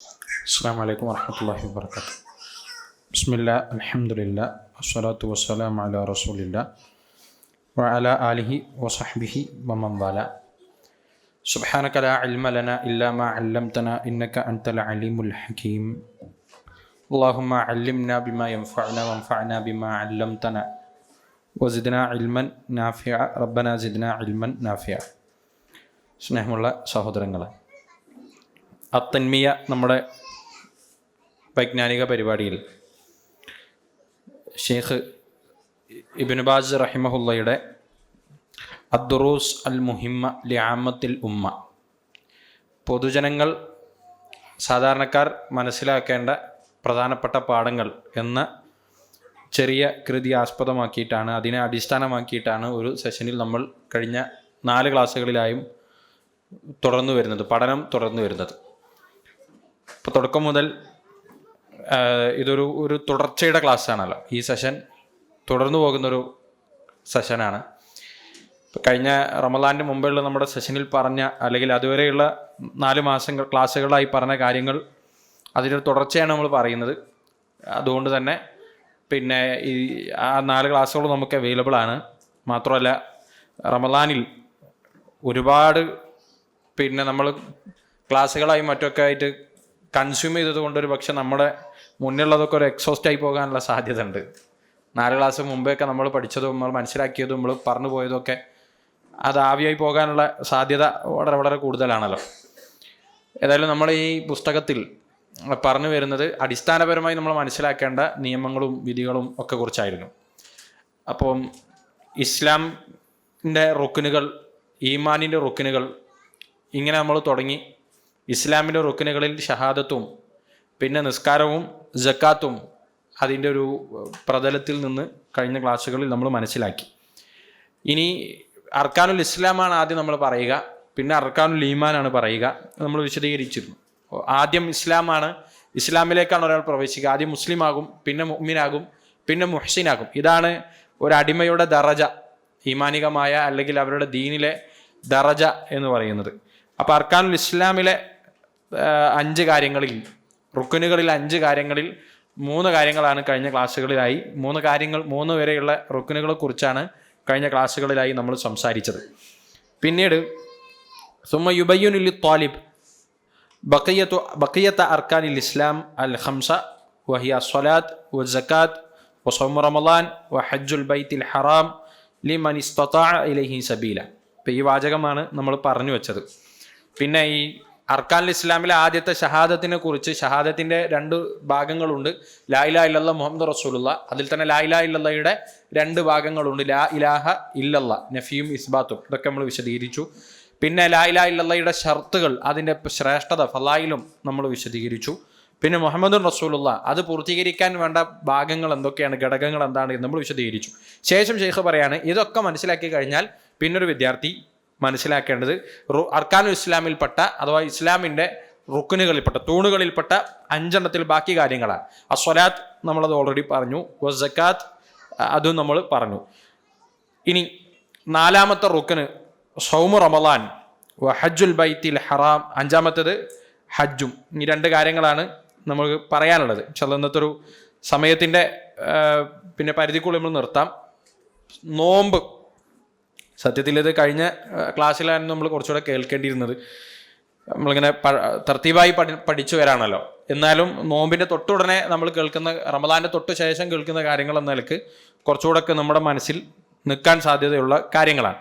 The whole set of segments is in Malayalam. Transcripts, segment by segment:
അസ്സലാമു അലൈക്കും വറഹ്മത്തുള്ളാഹി വബറകാതുഹു. ബിസ്മില്ലാഹ് അൽഹംദുലില്ലാഹ് വസ്സലാത്തു വസ്സലാമു അലാ റസൂലില്ലാഹ് വഅലാ ആലിഹി വസഹ്ബിഹി വമൻ വാല. സുബ്ഹാനക ലാ ഇൽമ ലനാ ഇല്ലാ മാ അല്ലംതനാ ഇന്നക അൻതൽ അലീമുൽ ഹകീം. അല്ലാഹുമ്മ അല്ലിംനാ ബിമാ യൻഫഉനാ വൻഫഅനാ ബിമാ അല്ലംതനാ വസിദ്നാ ഇൽമൻ നാഫിഅ. റബ്ബനാ സിദ്നാ ഇൽമൻ നാഫിഅ. സ്നേഹമുള്ള സഹോദരങ്ങളെ, അത്തൻമിയ നമ്മുടെ വൈജ്ഞാനിക പരിപാടിയിൽ ഷെയ്ഖ് ഇബ്നു ബാസ് റഹിമഹുള്ളയുടെ അദ്ദുറൂസ് അൽ മുഹിമ്മ ലിആമത്തിൽ ഉമ്മ, പൊതുജനങ്ങൾ സാധാരണക്കാർ മനസ്സിലാക്കേണ്ട പ്രധാനപ്പെട്ട പാഠങ്ങൾ എന്ന ചെറിയ കൃതി ആസ്പദമാക്കിയിട്ടാണ്, അതിനെ അടിസ്ഥാനമാക്കിയിട്ടാണ് ഒരു സെഷനിൽ നമ്മൾ കഴിഞ്ഞ 4 ക്ലാസ്സുകളിലായും പഠനം തുടർന്നു വരുന്നത്. ഇപ്പോൾ തുടക്കം മുതൽ ഇതൊരു തുടർച്ചയുടെ ക്ലാസ്സാണല്ലോ. ഈ സെഷൻ തുടർന്നു പോകുന്നൊരു സെഷനാണ്. ഇപ്പോൾ കഴിഞ്ഞ റമദാൻ്റെ മുമ്പുള്ള നമ്മുടെ സെഷനിൽ പറഞ്ഞ, അല്ലെങ്കിൽ അതുവരെയുള്ള 4 മാസം ക്ലാസ്സുകളായി പറഞ്ഞ കാര്യങ്ങൾ അതിനൊരു തുടർച്ചയാണ് നമ്മൾ പറയുന്നത്. അതുകൊണ്ട് തന്നെ പിന്നെ ഈ 4 ക്ലാസ്സുകൾ നമുക്ക് അവൈലബിൾ ആണ്. മാത്രമല്ല, റമദാനിൽ ഒരുപാട് നമ്മൾ ക്ലാസ്സുകളായി മറ്റൊക്കെ ആയിട്ട് കൺസ്യൂം ചെയ്തത് കൊണ്ടൊരു പക്ഷെ നമ്മുടെ മുന്നിലുള്ളതൊക്കെ ഒരു എക്സോസ്റ്റായി പോകാനുള്ള സാധ്യത ഉണ്ട്. 4 ക്ലാസ് മുമ്പേയൊക്കെ നമ്മൾ പഠിച്ചതും നമ്മൾ മനസ്സിലാക്കിയതും നമ്മൾ പറഞ്ഞു പോയതൊക്കെ അത് ആവിയായി പോകാനുള്ള സാധ്യത വളരെ വളരെ കൂടുതലാണല്ലോ. ഏതായാലും നമ്മൾ ഈ പുസ്തകത്തിൽ പറഞ്ഞു വരുന്നത് അടിസ്ഥാനപരമായി നമ്മൾ മനസ്സിലാക്കേണ്ട നിയമങ്ങളും വിധികളും ഒക്കെ കുറിച്ചായിരുന്നു. അപ്പം ഇസ്ലാമിൻ്റെ റുക്നുകൾ, ഈമാനിൻ്റെ റുക്നുകൾ, ഇങ്ങനെ നമ്മൾ തുടങ്ങി. ഇസ്ലാമിൻ്റെ റുക്നുകളിൽ ഷഹാദത്തും പിന്നെ നിസ്കാരവും സക്കാത്തും അതിൻ്റെ ഒരു പ്രതലത്തിൽ നിന്ന് കഴിഞ്ഞ ക്ലാസ്സുകളിൽ നമ്മൾ മനസ്സിലാക്കി. ഇനി അർക്കാനുൽ ഇസ്ലാമാണ് ആദ്യം നമ്മൾ പറയുക, പിന്നെ അർക്കാനുൽ ഈമാനാണ് പറയുക. നമ്മൾ വിശദീകരിച്ചിരുന്നു. ആദ്യം ഇസ്ലാമാണ്, ഇസ്ലാമിലേക്കാണ് ഒരാൾ പ്രവേശിക്കുക. ആദ്യം മുസ്ലിമാകും, പിന്നെ മുഅ്മിനാകും, പിന്നെ മുഹ്സിനാകും. ഇതാണ് ഒരു അടിമയുടെ ദറജ, ഈമാനികമായ അല്ലെങ്കിൽ അവരുടെ ദീനിലെ ദറജ എന്ന് പറയുന്നത്. അപ്പോൾ അർക്കാനുൽ ഇസ്ലാമിലെ 5 കാര്യങ്ങളിൽ, റുക്കുനുകളിൽ 5 കാര്യങ്ങളിൽ 3 കാര്യങ്ങളാണ് കഴിഞ്ഞ ക്ലാസ്സുകളിലായി, 3 വരെയുള്ള റുക്കുനുകളെ കുറിച്ചാണ് കഴിഞ്ഞ ക്ലാസ്സുകളിലായി നമ്മൾ സംസാരിച്ചത്. പിന്നീട് സുമ്മ യുബയ്യുനു ലിത്വാലിബ് ബഖിയത അർക്കാനിൽ ഇസ്ലാം അൽ ഖംസ വഹിയ സ്വലാത്ത് വസ്സകാത്ത് വസൗമു റമളാൻ വഹജ്ജുൽ ബൈത്തിൽ ഹറാം ലിമൻ ഇസ്തതാഅ ഇലൈഹി സബീല. ഇപ്പോൾ ഈ വാചകമാണ് നമ്മൾ പറഞ്ഞു വെച്ചത്. പിന്നെ ഈ അർക്കാനുൽ ഇസ്ലാമിലെ ആദ്യത്തെ ഷഹാദത്തിനെ കുറിച്ച്, ഷഹാദത്തിൻ്റെ 2 ഭാഗങ്ങളുണ്ട്. ലാ ഇലാഹ ഇല്ലല്ലാഹ് മുഹമ്മദ് റസൂലുള്ള. അതിൽ തന്നെ ലാ ഇലാഹ ഇല്ലല്ലാഹയുടെ 2 ഭാഗങ്ങളുണ്ട്. ലാ ഇലാഹ ഇല്ലല്ലാഹ്, നഫിയും ഇസ്ബാത്തും, ഇതൊക്കെ നമ്മൾ വിശദീകരിച്ചു. പിന്നെ ലാ ഇലാഹ ഇല്ലല്ലാഹയുടെ ഷർത്തുകൾ, അതിൻ്റെ ശ്രേഷ്ഠത, ഫളായിലും നമ്മൾ വിശദീകരിച്ചു. പിന്നെ മുഹമ്മദുൻ റസൂലുള്ള, അത് പൂർത്തീകരിക്കാൻ വേണ്ട ഭാഗങ്ങൾ എന്തൊക്കെയാണ്, ഘടകങ്ങൾ എന്താണ് എന്ന് നമ്മൾ വിശദീകരിച്ചു. ശേഷം ഷെയ്ഖ് പറയാണ്, ഇതൊക്കെ മനസ്സിലാക്കി കഴിഞ്ഞാൽ പിന്നൊരു വിദ്യാർത്ഥി മനസ്സിലാക്കേണ്ടത് അർക്കാനുൽ ഇസ്ലാമിൽപ്പെട്ട അഥവാ ഇസ്ലാമിൻ്റെ റുക്കുനുകളിൽപ്പെട്ട, തൂണുകളിൽപ്പെട്ട 5 ബാക്കി കാര്യങ്ങളാണ്. അസ്വലാത്ത് നമ്മളത് ഓൾറെഡി പറഞ്ഞു, വസ്സക്കാത്ത് അതും നമ്മൾ പറഞ്ഞു. ഇനി 4ാമത്തെ റുക്കന് സൗമു റമളാൻ വഹജ്ജുൽ ബൈത്തിൽ ഹറാം, 5ാമത്തേത് ഹജ്ജും. ഈ 2 കാര്യങ്ങളാണ് നമുക്ക് പറയാനുള്ളത്. ഇന്നത്തെ ഒരു സമയത്തിൻ്റെ പിന്നെ പരിധിക്കുള്ളിൽ നമ്മൾ നിർത്താം. നോമ്പ്, സത്യത്തിൽ ഇത് കഴിഞ്ഞ ക്ലാസ്സിലായിരുന്നു നമ്മൾ കുറച്ചുകൂടെ കേൾക്കേണ്ടിയിരുന്നത്. നമ്മളിങ്ങനെ തർത്തീബായി പഠിച്ചു വരാണല്ലോ. എന്നാലും നോമ്പിൻ്റെ തൊട്ടുടനെ നമ്മൾ കേൾക്കുന്ന, റമദാൻ്റെ തൊട്ട് ശേഷം കേൾക്കുന്ന കാര്യങ്ങൾ എന്ന നിലക്ക് കുറച്ചുകൂടെ ഒക്കെ നമ്മുടെ മനസ്സിൽ നിൽക്കാൻ സാധ്യതയുള്ള കാര്യങ്ങളാണ്.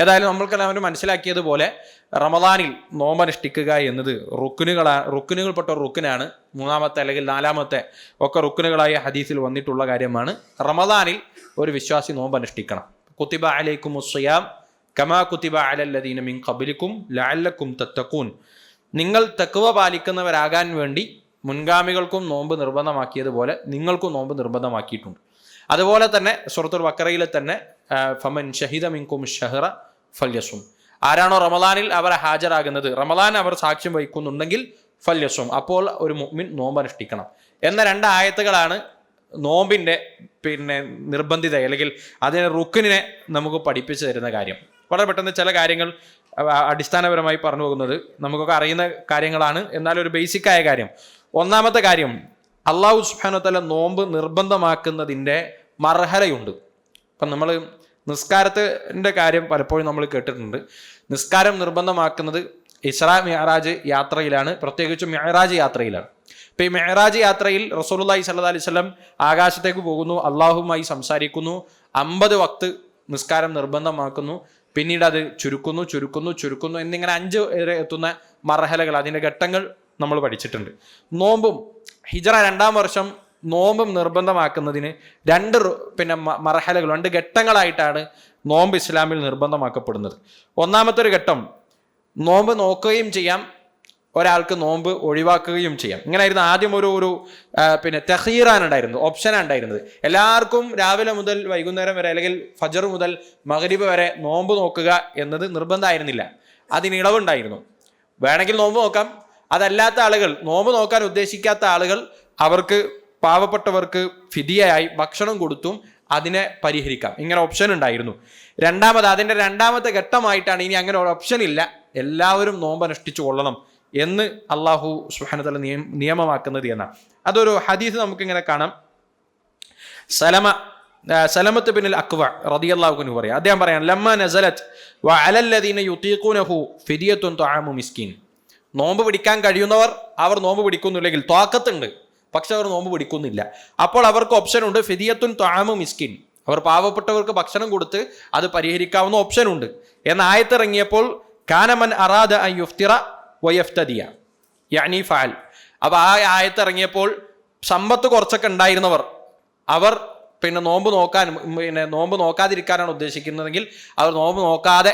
ഏതായാലും നമ്മൾക്കെല്ലാവരും മനസ്സിലാക്കിയതുപോലെ റമദാനിൽ നോമ്പനുഷ്ഠിക്കുക എന്നത് റുക്കുനുകൾപ്പെട്ട റുക്കുനാണ്. 3ാമത്തെ അല്ലെങ്കിൽ 4ാമത്തെ ഒക്കെ റുക്കുനുകളായ ഹദീസിൽ വന്നിട്ടുള്ള കാര്യമാണ്. റമദാനിൽ ഒരു വിശ്വാസി നോമ്പനുഷ്ഠിക്കണം. കുത്തിബ അലൈക്കുമുസ് സിയാം കമാ കുത്തിബ അലല്ലദീന മിൻ ഖബ്ലിക്കും ലഅല്ലക്കും തത്തഖൂൻ. നിങ്ങൾ തഖ്വ പാലിക്കുന്നവരാകാൻ വേണ്ടി മുൻഗാമികൾക്കും നോമ്പ് നിർബന്ധമാക്കിയതുപോലെ നിങ്ങൾക്കും നോമ്പ് നിർബന്ധമാക്കിയിട്ടുണ്ട്. അതുപോലെ തന്നെ സൂറത്തുൽ ബഖറയിലെ തന്നെ ഫമൻ ഷഹിദ മിൻകും ഷഹ്റ ഫല്യസും, ആരാണോ റമദാനിൽ അവർ ഹാജരാകുന്നത്, റമദാൻ അവർ സാക്ഷ്യം വഹിക്കുന്നുണ്ടെങ്കിൽ ഫല്യസും, അപ്പോൾ ഒരു മുഅ്മിൻ നോമ്പ് അനുഷ്ഠിക്കണം എന്ന 2 ആയത്തുകളാണ് നോമ്പിൻ്റെ പിന്നെ നിർബന്ധിത അല്ലെങ്കിൽ അതിനെ റുക്കിനെ നമുക്ക് പഠിപ്പിച്ചു തരുന്ന കാര്യം. വളരെ പെട്ടെന്ന് ചില കാര്യങ്ങൾ അടിസ്ഥാനപരമായി പറഞ്ഞു പോകുന്നത്. നമുക്കൊക്കെ അറിയുന്ന കാര്യങ്ങളാണ്, എന്നാലും ഒരു ബേസിക്കായ കാര്യം. ഒന്നാമത്തെ കാര്യം, അള്ളാഹു സുബ്ഹാനഹു വ തആല നോമ്പ് നിർബന്ധമാക്കുന്നതിൻ്റെ മർഹലയുണ്ട്. അപ്പം നമ്മൾ നിസ്കാരത്തിൻ്റെ കാര്യം പലപ്പോഴും നമ്മൾ കേട്ടിട്ടുണ്ട്. നിസ്കാരം നിർബന്ധമാക്കുന്നത് ഇസ്രാ മിഅ്റാജ് യാത്രയിലാണ്, പ്രത്യേകിച്ചും മിഅ്റാജ് യാത്രയിലാണ്. ഇപ്പം ഈ മിഅ്റാജ് യാത്രയിൽ റസൂലുള്ളാഹി സ്വല്ലല്ലാഹി അലൈഹി വസല്ലം ആകാശത്തേക്ക് പോകുന്നു, അള്ളാഹുമായി സംസാരിക്കുന്നു, 50 വക്ത് നിസ്കാരം നിർബന്ധമാക്കുന്നു, പിന്നീട് അത് ചുരുക്കുന്നു എന്നിങ്ങനെ 5 വരെ എത്തുന്ന മർഹലകൾ, അതിൻ്റെ ഘട്ടങ്ങൾ നമ്മൾ പഠിച്ചിട്ടുണ്ട്. നോമ്പും ഹിജ്റ 2-ാം വർഷം നോമ്പും നിർബന്ധമാക്കുന്നതിന് 2 മർഹലകൾ, 2 ഘട്ടങ്ങളായിട്ടാണ് നോമ്പ് ഇസ്ലാമിൽ നിർബന്ധമാക്കപ്പെടുന്നത്. ഒന്നാമത്തെ ഒരു ഘട്ടം, നോമ്പ് നോക്കുകയും ചെയ്യാം, ഒരാൾക്ക് നോമ്പ് ഒഴിവാക്കുകയും ചെയ്യാം. ഇങ്ങനെയായിരുന്നു ആദ്യം ഒരു തഖീറാണ് ഉണ്ടായിരുന്നത്, ഓപ്ഷനാണ് ഉണ്ടായിരുന്നത്. എല്ലാവർക്കും രാവിലെ മുതൽ വൈകുന്നേരം വരെ അല്ലെങ്കിൽ ഫജർ മുതൽ മഗ്രിബ് വരെ നോമ്പ് നോക്കുക എന്നത് നിർബന്ധമായിരുന്നില്ല, അതിന് ഇളവുണ്ടായിരുന്നു. വേണമെങ്കിൽ നോമ്പ് നോക്കാം. അതല്ലാത്ത ആളുകൾ, നോമ്പ് നോക്കാൻ ഉദ്ദേശിക്കാത്ത ആളുകൾ, അവർക്ക് പാവപ്പെട്ടവർക്ക് ഫിദിയയായി ഭക്ഷണം കൊടുത്തും അതിനെ പരിഹരിക്കാം. ഇങ്ങനെ ഓപ്ഷൻ ഉണ്ടായിരുന്നു. അതിൻ്റെ രണ്ടാമത്തെ ഘട്ടമായിട്ടാണ് ഇനി അങ്ങനെ ഒരു ഓപ്ഷൻ ഇല്ല, എല്ലാവരും നോമ്പ് അനുഷ്ഠിച്ചു കൊള്ളണം എന്ന് അള്ളാഹു സുബ്ഹാനഹു വ തആല നിയമമാക്കുന്നത് എന്നാണ്. അതൊരു ഹദീസ് നമുക്കിങ്ങനെ കാണാം. സലമത്ത് ബിൻ അക്വ റളിയല്ലാഹു അൻഹു പറയാം, അദ്ദേഹം പറയാം, ലമ്മ നസലത് വഅലല്ലദീന യുതീഖൂനഹു ഫിദിയത്തുൻ തുആമു മിസ്കീൻ. നോമ്പ് പിടിക്കാൻ കഴിയുന്നവർ അവർ നോമ്പ് പിടിക്കുന്നില്ലെങ്കിൽ, ത്വാഖത്തുണ്ട് പക്ഷെ അവർ നോമ്പ് പിടിക്കുന്നില്ല, അപ്പോൾ അവർക്ക് ഓപ്ഷൻ ഉണ്ട്, ഫിദിയത്തുൻ തുആമു മിസ്കീൻ, അവർ പാവപ്പെട്ടവർക്ക് ഭക്ഷണം കൊടുത്ത് അത് പരിഹരിക്കാവുന്ന ഓപ്ഷൻ ഉണ്ട് എന്ന ആയത്തിറങ്ങിയപ്പോൾ കാനമൻ അറാദ അൻ യുഫ്തിറ വയഫ്തദിയ യഅനി ഫഅൽ. അപ്പോൾ ആ ആയത്തിറങ്ങിയപ്പോൾ സമ്പത്ത് കുറച്ചൊക്കെ ഉണ്ടായിരുന്നവർ, അവർ നോമ്പ് നോക്കാതിരിക്കാനാണ് ഉദ്ദേശിക്കുന്നതെങ്കിൽ അവർ നോമ്പ് നോക്കാതെ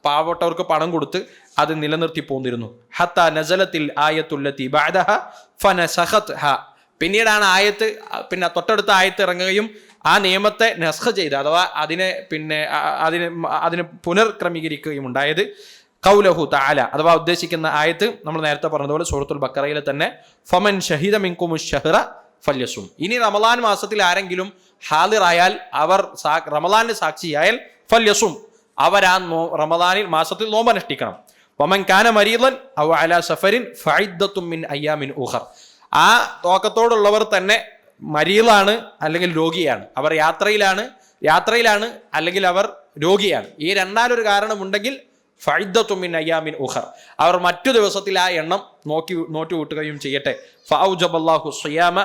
പാവപ്പെട്ടവർക്ക് പണം കൊടുത്ത് അത് നിലനിർത്തി പോന്നിരുന്നു. ഹത്താ നസലത്തിൽ ആയത്തുല്ലത്തി ബഅദഹ ഫനസഖത്ഹ. പിന്നീടാണ് ആയത്ത്, തൊട്ടടുത്ത ആയത്ത് ഇറങ്ങുകയും ആ നിയമത്തെ നസ്ഖ് ചെയ്ത്, അഥവാ അതിനെ പുനർക്രമീകരിക്കുകയും ഉണ്ടായത്. ഖൗലഹു തആല, അഥവാ ഉദ്ദേശിക്കുന്ന ആയത്ത് നമ്മൾ നേരത്തെ പറഞ്ഞതുപോലെ സൂറത്തുൽ ബഖറയിലെ തന്നെ, ഫമൻ ഷഹിദ മിൻകുമുശ് ശഹ്റ ഫല്യസും. ഇനി റമളാൻ മാസത്തിൽ ആരെങ്കിലും ഹാളിറായാൽ, അവർ റമളാനിൽ സാക്ഷിയായാൽ, ഫല്യസും, അവർ ആ റമളാനിൽ മാസത്തിൽ നോമ്പ് അനുഷ്ഠിക്കണം. വമൻ കാന മരീദൻ ഔ അലാ സഫരിൻ ഫഇദ്ദത്തും മിൻ അയ്യാമിൻ ഉഖർ. ആ തോക്കത്തോടുള്ളവർ തന്നെ മരീളാണ് അല്ലെങ്കിൽ രോഗിയാണ്, അവർ യാത്രയിലാണ് അല്ലെങ്കിൽ അവർ രോഗിയാണ്, ഈ രണ്ടാലൊരു കാരണമുണ്ടെങ്കിൽ ഫഇദ്ദത്തും മിൻ അയ്യാമിൻ ഉഖർ, അവർ മറ്റു ദിവസത്തിൽ ആ എണ്ണം നോറ്റി കൂട്ടുകയും ചെയ്യട്ടെ. ഫഔജബല്ലാഹു സിയാമ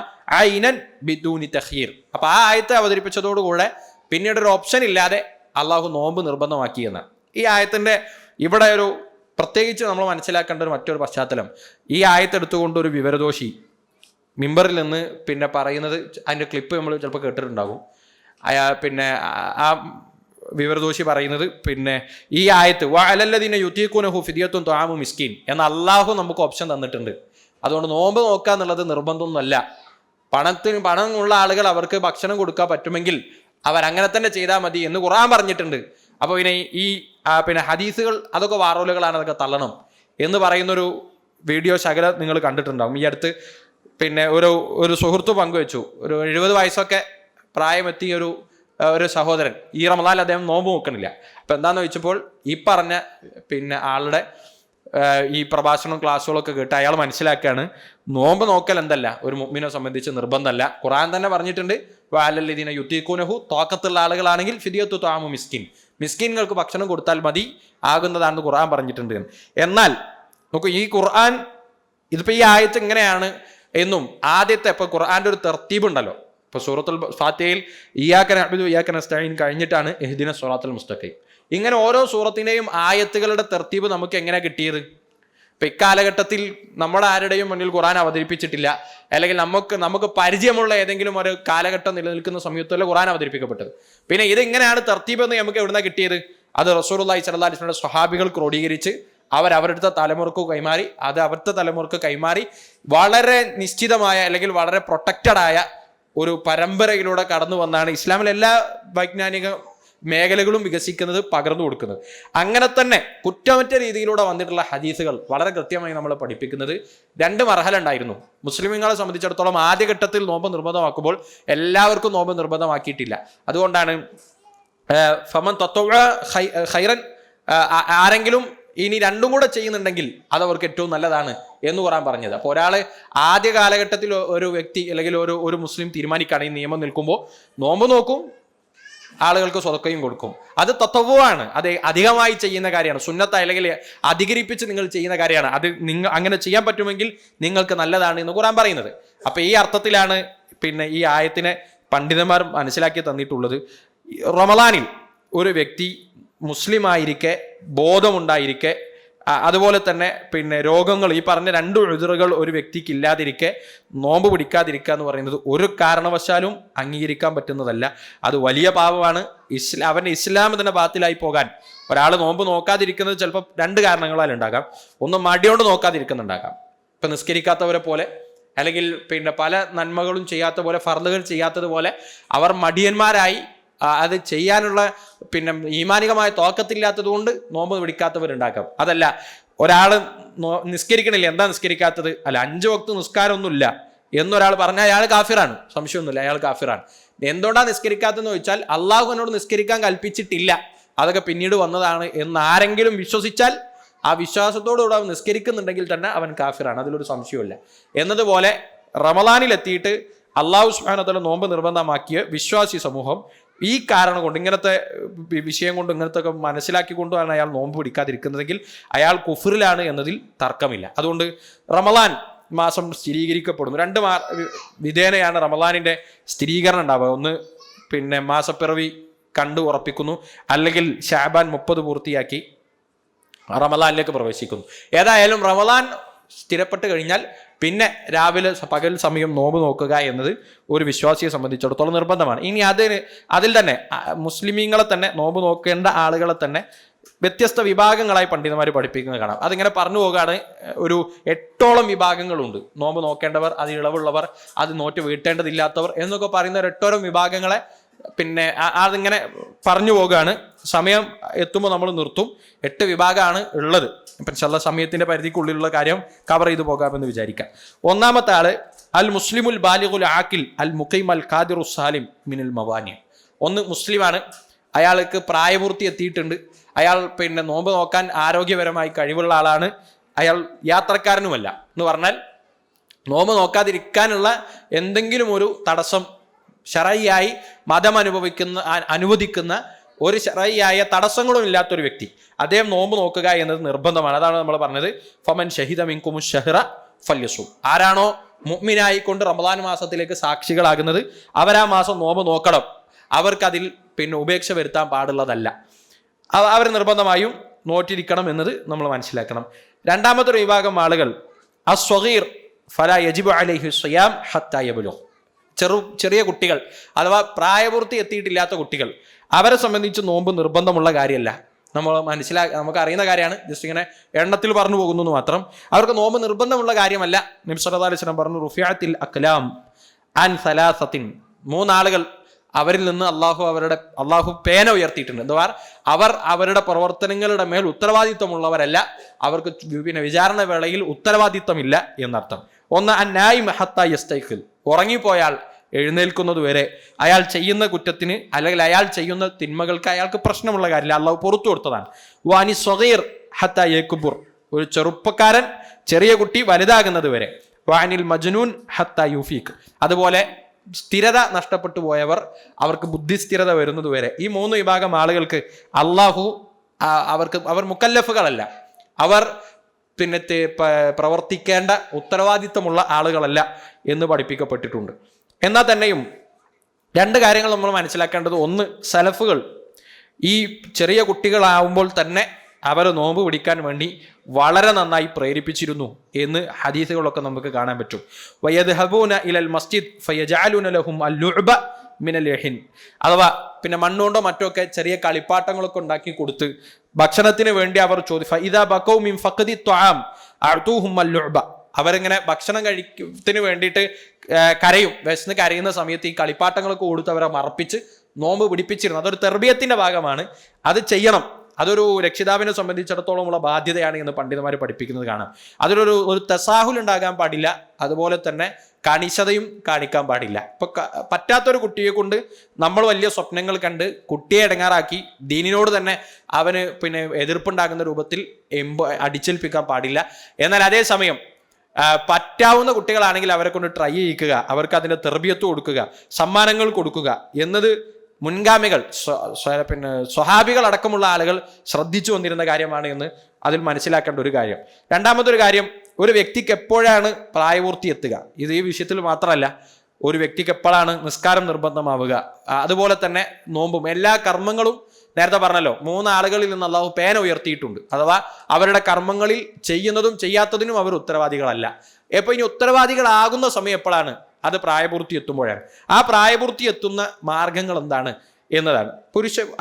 ഐനൻ ബിദൂനി തഖീർ. അപ്പോൾ ആ ആയത്തെ അവതരിപ്പിച്ചതോടുകൂടെ പിന്നീട് ഒരു ഓപ്ഷൻ ഇല്ലാതെ അള്ളാഹു നോമ്പ് നിർബന്ധമാക്കിയെന്ന്. ഈ ആയത്തിൻ്റെ ഇവിടെ ഒരു പ്രത്യേകിച്ച് നമ്മൾ മനസ്സിലാക്കേണ്ട ഒരു മറ്റൊരു പശ്ചാത്തലം, ഈ ആയത്തെടുത്തുകൊണ്ട് ഒരു വിവരദോഷി മിമ്പറിൽ നിന്ന് പറയുന്നത്, അതിൻ്റെ ക്ലിപ്പ് നമ്മൾ ചിലപ്പോൾ കേട്ടിട്ടുണ്ടാകും. ആ വിവരദോഷി പറയുന്നത് ഈ ആയത്ത് വഅലല്ലദീന യുതീഖൂനഹു ഫിദിയത്തുൻ തുആമു മിസ്കീൻ എന്ന അള്ളാഹു നമുക്ക് ഓപ്ഷൻ തന്നിട്ടുണ്ട്, അതുകൊണ്ട് നോമ്പ് നോക്കുക എന്നുള്ളത് നിർബന്ധമൊന്നുമല്ല. പണമുള്ള ആളുകൾ അവർക്ക് ഭക്ഷണം കൊടുക്കാൻ പറ്റുമെങ്കിൽ അവരങ്ങനെ തന്നെ ചെയ്താൽ മതി എന്ന് ഖുർആൻ പറഞ്ഞിട്ടുണ്ട്. അപ്പോൾ ഹദീസുകൾ അതൊക്കെ വാറോലുകളാണ്, അതൊക്കെ തള്ളണം എന്ന് പറയുന്നൊരു വീഡിയോ ശകലം നിങ്ങൾ കണ്ടിട്ടുണ്ടാകും. ഈ അടുത്ത് ഒരു സുഹൃത്ത് പങ്കുവെച്ചു, ഒരു 70 വയസ്സൊക്കെ പ്രായമെത്തിയ ഒരു സഹോദരൻ, ഈ റമളാനിൽ അദ്ദേഹം നോമ്പ് നോക്കണില്ല. അപ്പം എന്താണെന്ന് ചോദിച്ചപ്പോൾ ഈ പറഞ്ഞ ആളുടെ ഈ പ്രഭാഷണം ക്ലാസ്സുകളൊക്കെ കേട്ട് അയാൾ മനസ്സിലാക്കുകയാണ്, നോമ്പ് നോക്കൽ എന്തല്ല ഒരു മുഅ്മിനെ സംബന്ധിച്ച് നിർബന്ധമല്ല. ഖുർആൻ തന്നെ പറഞ്ഞിട്ടുണ്ട്, വഅലല്ലദീന യുതീഖൂനഹു, തോക്കത്തുള്ള ആളുകളാണെങ്കിൽ ഫിദിയത്തു തുആമു മിസ്കീൻ, മിസ്കീൻകൾക്ക് ഭക്ഷണം കൊടുത്താൽ മതി ആകുന്നതാണെന്ന് ഖുർആൻ പറഞ്ഞിട്ടുണ്ട്. എന്നാൽ നോക്കൂ, ഈ ഖുർആൻ ഇതിപ്പോൾ ഈ ആയത്ത് ഇങ്ങനെയാണ് എന്നും ആദ്യത്തെ ഇപ്പോൾ ഖുർആൻ്റെ ഒരു തർത്തീബ് ഉണ്ടല്ലോ. ഇപ്പോൾ സൂറത്തുൽ ഫാത്തിഹയിൽ ഇയ്യാക നഅ്ബുദു വഇയ്യാക നസ്തഈൻ കഴിഞ്ഞിട്ടാണ് ഇഹ്ദിന സ്വറാത്തുൽ മുസ്തഖീം. ഇങ്ങനെ ഓരോ സൂറത്തിൻ്റെയും ആയത്തുകളുടെ തർത്തീബ് നമുക്ക് എങ്ങനെ കിട്ടിയത്? ഇപ്പം ഇക്കാലഘട്ടത്തിൽ നമ്മുടെ ആരുടെയും മുന്നിൽ ഖുർആൻ അവതരിപ്പിച്ചിട്ടില്ല, അല്ലെങ്കിൽ നമുക്ക് പരിചയമുള്ള ഏതെങ്കിലും ഒരു കാലഘട്ടം നിലനിൽക്കുന്ന സമയത്തല്ല ഖുർആൻ അവതരിപ്പിക്കപ്പെട്ടത്. പിന്നെ ഇതെങ്ങനെയാണ് തർത്തീബ് എന്ന് നമുക്ക് എവിടുന്ന കിട്ടിയത്? അത് റസൂലുള്ളാഹി സ്വല്ലല്ലാഹി അലൈഹി വസല്ലം സ്വഹാബികൾ ക്രോഡീകരിച്ച് അവരവരുടെ തലമുറക്ക് കൈമാറി, അത് അവരുടെ തലമുറക്ക് കൈമാറി വളരെ നിശ്ചിതമായ അല്ലെങ്കിൽ വളരെ പ്രൊട്ടക്റ്റഡായ ഒരു പരമ്പരയിലൂടെ കടന്നു വന്നാണ് ഇസ്ലാമിലെ എല്ലാ വൈജ്ഞാനിക മേഖലകളും വികസിക്കുന്നത്, പകർന്നു കൊടുക്കുന്നത്. അങ്ങനെ തന്നെ കുറ്റമറ്റ രീതിയിലൂടെ വന്നിട്ടുള്ള ഹദീസുകൾ വളരെ കൃത്യമായി നമ്മൾ പഠിപ്പിക്കുന്നത് 2 മർഹല ഉണ്ടായിരുന്നു. മുസ്ലിമീങ്ങളെ സംബന്ധിച്ചിടത്തോളം ആദ്യഘട്ടത്തിൽ നോമ്പ് നിർബന്ധമാക്കുമ്പോൾ എല്ലാവർക്കും നോമ്പ് നിർബന്ധമാക്കിയിട്ടില്ല. അതുകൊണ്ടാണ് ഫമൻ തത്വഅ ഖൈറൻ, ആരെങ്കിലും ഇനി രണ്ടും കൂടെ ചെയ്യുന്നുണ്ടെങ്കിൽ അത് അവർക്ക് ഏറ്റവും നല്ലതാണ് എന്ന് ഖുർആൻ പറഞ്ഞത്. അപ്പോൾ ഒരാൾ ആദ്യ കാലഘട്ടത്തിൽ ഒരു വ്യക്തി അല്ലെങ്കിൽ ഒരു മുസ്ലിം തീരുമാനിക്കുകയാണ് ഈ നിയമം നിൽക്കുമ്പോൾ നോമ്പ് നോക്കും, ആളുകൾക്ക് സ്വതക്കയും കൊടുക്കും. അത് തത്വമാണ്, അത് അധികമായി ചെയ്യുന്ന കാര്യമാണ്, സുന്നത്ത് അല്ലെങ്കിൽ അധികരിപ്പിച്ച് നിങ്ങൾ ചെയ്യുന്ന കാര്യമാണ്. അത് നിങ്ങൾ അങ്ങനെ ചെയ്യാൻ പറ്റുമെങ്കിൽ നിങ്ങൾക്ക് നല്ലതാണ് എന്ന് ഖുർആൻ പറയുന്നത്. അപ്പൊ ഈ അർത്ഥത്തിലാണ് ഈ ആയത്തിനെ പണ്ഡിതന്മാർ മനസ്സിലാക്കി തന്നിട്ടുള്ളത്. റമളാനിൽ ഒരു വ്യക്തി മുസ്ലിം ആയിരിക്കെ, ബോധമുണ്ടായിരിക്കെ, അതുപോലെ തന്നെ രോഗങ്ങൾ, ഈ പറഞ്ഞ 2 ഉദ്റുകൾ ഒരു വ്യക്തിക്ക് ഇല്ലാതിരിക്കെ നോമ്പ് പിടിക്കാതിരിക്കുക എന്ന് പറയുന്നത് ഒരു കാരണവശാലും അംഗീകരിക്കാൻ പറ്റുന്നതല്ല. അത് വലിയ പാപമാണ്. അവൻ്റെ ഇസ്ലാം തന്നെ ബാത്തിലായി പോകാൻ ഒരാൾ നോമ്പ് നോക്കാതിരിക്കുന്നത് ചിലപ്പോൾ 2 കാരണങ്ങളാൽ ഉണ്ടാകാം. ഒന്ന് മടിയോണ്ട് നോക്കാതിരിക്കുന്നുണ്ടാകാം, ഇപ്പം നിസ്കരിക്കാത്തവരെ പോലെ, അല്ലെങ്കിൽ പല നന്മകളും ചെയ്യാത്ത പോലെ, ഫർളുകൾ ചെയ്യാത്തതുപോലെ അവർ മടിയന്മാരായി അത് ചെയ്യാനുള്ള ഈമാനികമായ തോക്കത്തില്ലാത്തത് കൊണ്ട് നോമ്പ് പിടിക്കാത്തവരുണ്ടാക്കാം. അതല്ല, ഒരാൾ നിസ്കരിക്കണില്ല, എന്താ നിസ്കരിക്കാത്തത്, അല്ല 5 വക്ത് നിസ്കാരമൊന്നുമില്ല എന്നൊരാൾ പറഞ്ഞാൽ അയാൾ കാഫിറാണ്, സംശയമൊന്നുമില്ല, അയാൾ കാഫിറാണ്. എന്തുകൊണ്ടാണ് നിസ്കരിക്കാത്തതെന്ന് ചോദിച്ചാൽ അള്ളാഹു എന്നോട് നിസ്കരിക്കാൻ കൽപ്പിച്ചിട്ടില്ല, അതൊക്കെ പിന്നീട് വന്നതാണ് എന്ന് ആരെങ്കിലും വിശ്വസിച്ചാൽ ആ വിശ്വാസത്തോടുകൂടെ അവൻ നിസ്കരിക്കുന്നുണ്ടെങ്കിൽ തന്നെ അവൻ കാഫിറാണ്, അതിലൊരു സംശയമില്ല. എന്നതുപോലെ റമളാനിലെത്തിയിട്ട് അള്ളാഹു സുബ്ഹാനഹു വ തആല നോമ്പ് നിർബന്ധമാക്കിയ വിശ്വാസി സമൂഹം ഈ കാരണം കൊണ്ട്, ഇങ്ങനത്തെ വിഷയം കൊണ്ട്, ഇങ്ങനത്തെ ഒക്കെ മനസ്സിലാക്കിക്കൊണ്ടാണ് അയാൾ നോമ്പ് പിടിക്കാതിരിക്കുന്നതെങ്കിൽ അയാൾ കുഫറിലാണ് എന്നതിൽ തർക്കമില്ല. അതുകൊണ്ട് റമളാൻ മാസം സ്ഥിരീകരിക്കപ്പെടുന്നു. 2 വിധേനയാണ് റമളാനിൻ്റെ സ്ഥിരീകരണം ഉണ്ടാവുക. ഒന്ന് മാസപ്പിറവി കണ്ടു ഉറപ്പിക്കുന്നു, അല്ലെങ്കിൽ ശഅബാൻ 30 പൂർത്തിയാക്കി റമളാനിലേക്ക് പ്രവേശിക്കുന്നു. ഏതായാലും റമളാൻ സ്ഥിരപ്പെട്ട് കഴിഞ്ഞാൽ പിന്നെ രാവിലെ പകൽ സമയം നോമ്പ് നോക്കുക എന്നത് ഒരു വിശ്വാസിയെ സംബന്ധിച്ചിടത്തോളം നിർബന്ധമാണ്. ഇനി അതിൽ തന്നെ മുസ്ലിമീങ്ങളെ തന്നെ, നോമ്പ് നോക്കേണ്ട ആളുകളെ തന്നെ വ്യത്യസ്ത വിഭാഗങ്ങളായി പണ്ഡിതന്മാർ പഠിപ്പിക്കുന്നത് കാണാം. അതിങ്ങനെ പറഞ്ഞു പോകുകയാണ്. ഒരു 8ഓളം വിഭാഗങ്ങളുണ്ട്. നോമ്പ് നോക്കേണ്ടവർ, അത് ഇളവുള്ളവർ, അത് നോറ്റ് വീട്ടേണ്ടതില്ലാത്തവർ എന്നൊക്കെ പറയുന്ന 8ഓളം വിഭാഗങ്ങളെ അതിങ്ങനെ പറഞ്ഞു പോകുകയാണ്. സമയം എത്തുമ്പോൾ നമ്മൾ നിർത്തും. 8 വിഭാഗമാണ് ഉള്ളത്. ഇപ്പം ചില സമയത്തിന്റെ പരിധിക്കുള്ളിലുള്ള കാര്യം കവർ ചെയ്തു പോകാമെന്ന് വിചാരിക്കാം. ഒന്നാമത്തെ ആള് അൽ മുസ്ലിമുൽ ബാലിഗുൽ ആക്കിൽ അൽ മുഖീം അൽ ഖാദിറു സാലിം മിനൽ മവാനി. ഒന്ന് മുസ്ലിമാണ്, അയാൾക്ക് പ്രായപൂർത്തി എത്തിയിട്ടുണ്ട്, അയാൾ നോമ്പ് നോക്കാൻ ആരോഗ്യപരമായി കഴിവുള്ള ആളാണ്, അയാൾ യാത്രക്കാരനുമല്ല. എന്ന് പറഞ്ഞാൽ നോമ്പ് നോക്കാതിരിക്കാനുള്ള എന്തെങ്കിലും ഒരു തടസ്സം ശറഈയായി മതം അനുവദിക്കുന്ന ഒരു ശറഈയായ തടസ്സങ്ങളും ഇല്ലാത്തൊരു വ്യക്തി, അദ്ദേഹം നോമ്പ് നോക്കുക എന്നത് നിർബന്ധമാണ്. അതാണ് നമ്മൾ പറഞ്ഞത്, ഫമൻ ഷഹിദ മിൻകുമു ശഹ്റ ഫല്യസും. ആരാണോ മുഅ്മിനായിക്കൊണ്ട് റമളാൻ മാസത്തിലേക്ക് സാക്ഷികളാകുന്നത് അവരാ മാസം നോമ്പ് നോക്കണം. അവർക്കതിൽ ഉപേക്ഷ വരുത്താൻ പാടുള്ളതല്ല, അവർ നിർബന്ധമായും നോറ്റിരിക്കണം എന്നത് നമ്മൾ മനസ്സിലാക്കണം. രണ്ടാമത്തെ ഒരു വിഭാഗം ആളുകൾ അസ്വഗീർ ഫലാ യജിബു അലൈഹി സിയാം ഹത്താ യബ്ലുഗ്. ചെറിയ കുട്ടികൾ, അഥവാ പ്രായപൂർത്തി എത്തിയിട്ടില്ലാത്ത കുട്ടികൾ, അവരെ സംബന്ധിച്ച് നോമ്പ് നിർബന്ധമുള്ള കാര്യമല്ല. നമുക്ക് അറിയുന്ന കാര്യമാണ്, ജസ്റ്റ് ഇങ്ങനെ എണ്ണത്തിൽ പറഞ്ഞു പോകുന്നു എന്ന് മാത്രം. അവർക്ക് നോമ്പ് നിർബന്ധമുള്ള കാര്യമല്ല. നബി സല്ലല്ലാഹു അലൈഹി വസല്ലം പറഞ്ഞു, റുഫിഅത്തിൽ അക്ലാം അൻ സലാസത്തിൻ. 3 ആളുകൾ അവരിൽ നിന്ന് അള്ളാഹു പേന ഉയർത്തിയിട്ടുണ്ട്. എന്താ അവർ അവരുടെ പ്രവർത്തനങ്ങളുടെ മേൽ ഉത്തരവാദിത്വമുള്ളവരല്ല, അവർക്ക് വിചാരണ വേളയിൽ ഉത്തരവാദിത്വമില്ല എന്നർത്ഥം. ഒന്ന് അന്നായിം ഹത്താ യസ്തൈഖിൽ, ഉറങ്ങിപ്പോയാൽ എഴുന്നേൽക്കുന്നത് വരെ അയാൾ ചെയ്യുന്ന കുറ്റത്തിന് അല്ലെങ്കിൽ അയാൾ ചെയ്യുന്ന തിന്മകൾക്ക് അയാൾക്ക് പ്രശ്നമുള്ള കാര്യമില്ല, അള്ളാഹു പുറത്തു കൊടുത്തതാണ്. വാനി സ്വഗീർ ഹത്താ യക്ബുർ, ഒരു ചെറുപ്പക്കാരൻ, ചെറിയ കുട്ടി വലുതാകുന്നത് വരെ. വാനിൽ മജ്നൂൻ ഹത്താ യുഫീഖ്, അതുപോലെ സ്ഥിരത നഷ്ടപ്പെട്ടു പോയവർ, അവർക്ക് ബുദ്ധിസ്ഥിരത വരുന്നത് വരെ. ഈ 3 വിഭാഗം ആളുകൾക്ക് അള്ളാഹു അവർ മുക്കല്ലഫുകളല്ല, അവർ പ്രവർത്തിക്കേണ്ട ഉത്തരവാദിത്വമുള്ള ആളുകളല്ല എന്ന് പഠിപ്പിക്കപ്പെട്ടിട്ടുണ്ട്. എന്നാൽ തന്നെയും 2 കാര്യങ്ങൾ നമ്മൾ മനസ്സിലാക്കേണ്ടത്. ഒന്ന്, സലഫുകൾ ഈ ചെറിയ കുട്ടികളാവുമ്പോൾ തന്നെ അവർ നോമ്പ് പിടിക്കാൻ വേണ്ടി വളരെ നന്നായി പ്രേരിപ്പിച്ചിരുന്നു എന്ന് ഹദീസുകളൊക്കെ നമുക്ക് കാണാൻ പറ്റും. വയദ്ഹബൂന ഇലൽ മസ്ജിദ് ഫയജഅലുന ലഹും അൽ-ലുഅബ മിനൽ യഹിൻ, അഥവാ മണ്ണുകൊണ്ടോ മറ്റൊക്കെ ചെറിയ കളിപ്പാട്ടങ്ങളൊക്കെ ഉണ്ടാക്കി കൊടുത്ത് ഭക്ഷണത്തിന് വേണ്ടി അവർ ഫഇദാ ബഖൗ മിൻ ഫഖദി ത്വആം അഅ്തൂഹും അൽ-ലുഅബ. അവരിങ്ങനെ ഭക്ഷണം കഴിക്കുന്നതിന് വേണ്ടിയിട്ട് കരയും, വിശന്ന് കരയുന്ന സമയത്ത് ഈ കളിപ്പാട്ടങ്ങളൊക്കെ കൊടുത്ത് അവരെ മറപ്പിച്ച് നോമ്പ് പിടിപ്പിച്ചിരുന്നു. അതൊരു തെർബിയത്തിന്റെ ഭാഗമാണ്, അത് ചെയ്യണം. അതൊരു രക്ഷിതാവിനെ സംബന്ധിച്ചിടത്തോളമുള്ള ബാധ്യതയാണ് എന്ന് പണ്ഡിതന്മാർ പഠിപ്പിക്കുന്നത് കാണാം. അതിലൊരു തസാഹുൽ ഉണ്ടാകാൻ പാടില്ല, അതുപോലെ തന്നെ കണിശതയും കാണിക്കാൻ പാടില്ല. ഇപ്പൊ പറ്റാത്തൊരു കുട്ടിയെ കൊണ്ട് നമ്മൾ വലിയ സ്വപ്നങ്ങൾ കണ്ട് കുട്ടിയെ ഇടങ്ങാറാക്കി ദീനിനോട് തന്നെ അവന് എതിർപ്പുണ്ടാകുന്ന രൂപത്തിൽ അടിച്ചേൽപ്പിക്കാൻ പാടില്ല. എന്നാൽ അതേസമയം പറ്റാവുന്ന കുട്ടികളാണെങ്കിൽ അവരെ കൊണ്ട് ട്രൈ ചെയ്യിക്കുക, അവർക്ക് അതിന്റെ തെർബിയത്ത് കൊടുക്കുക, സമ്മാനങ്ങൾ കൊടുക്കുക എന്നത് മുൻഗാമികൾ സ്വഹാബികൾ അടക്കമുള്ള ആളുകൾ ശ്രദ്ധിച്ചു വന്നിരുന്ന കാര്യമാണ് എന്ന് അതിൽ മനസ്സിലാക്കേണ്ട ഒരു കാര്യം. രണ്ടാമതൊരു കാര്യം, ഒരു വ്യക്തിക്ക് എപ്പോഴാണ് പ്രായപൂർത്തി എത്തുക, ഇത് ഈ വിഷയത്തിൽ മാത്രമല്ല, ഒരു വ്യക്തിക്ക് എപ്പോഴാണ് നിസ്കാരം നിർബന്ധമാവുക, അതുപോലെ തന്നെ നോമ്പും എല്ലാ കർമ്മങ്ങളും നേരത്തെ പറഞ്ഞല്ലോ 3 ആളുകളിൽ നിന്ന് അള്ളാഹു പേന ഉയർത്തിയിട്ടുണ്ട്. അഥവാ അവരുടെ കർമ്മങ്ങളിൽ ചെയ്യുന്നതും ചെയ്യാത്തതിനും അവർ ഉത്തരവാദികളല്ല. എപ്പോൾ ഇനി ഉത്തരവാദികളാകുന്ന സമയം എപ്പോഴാണ്? അത് പ്രായപൂർത്തി എത്തുമ്പോഴാണ്. ആ പ്രായപൂർത്തി എത്തുന്ന മാർഗങ്ങൾ എന്താണ് എന്നതാണ്.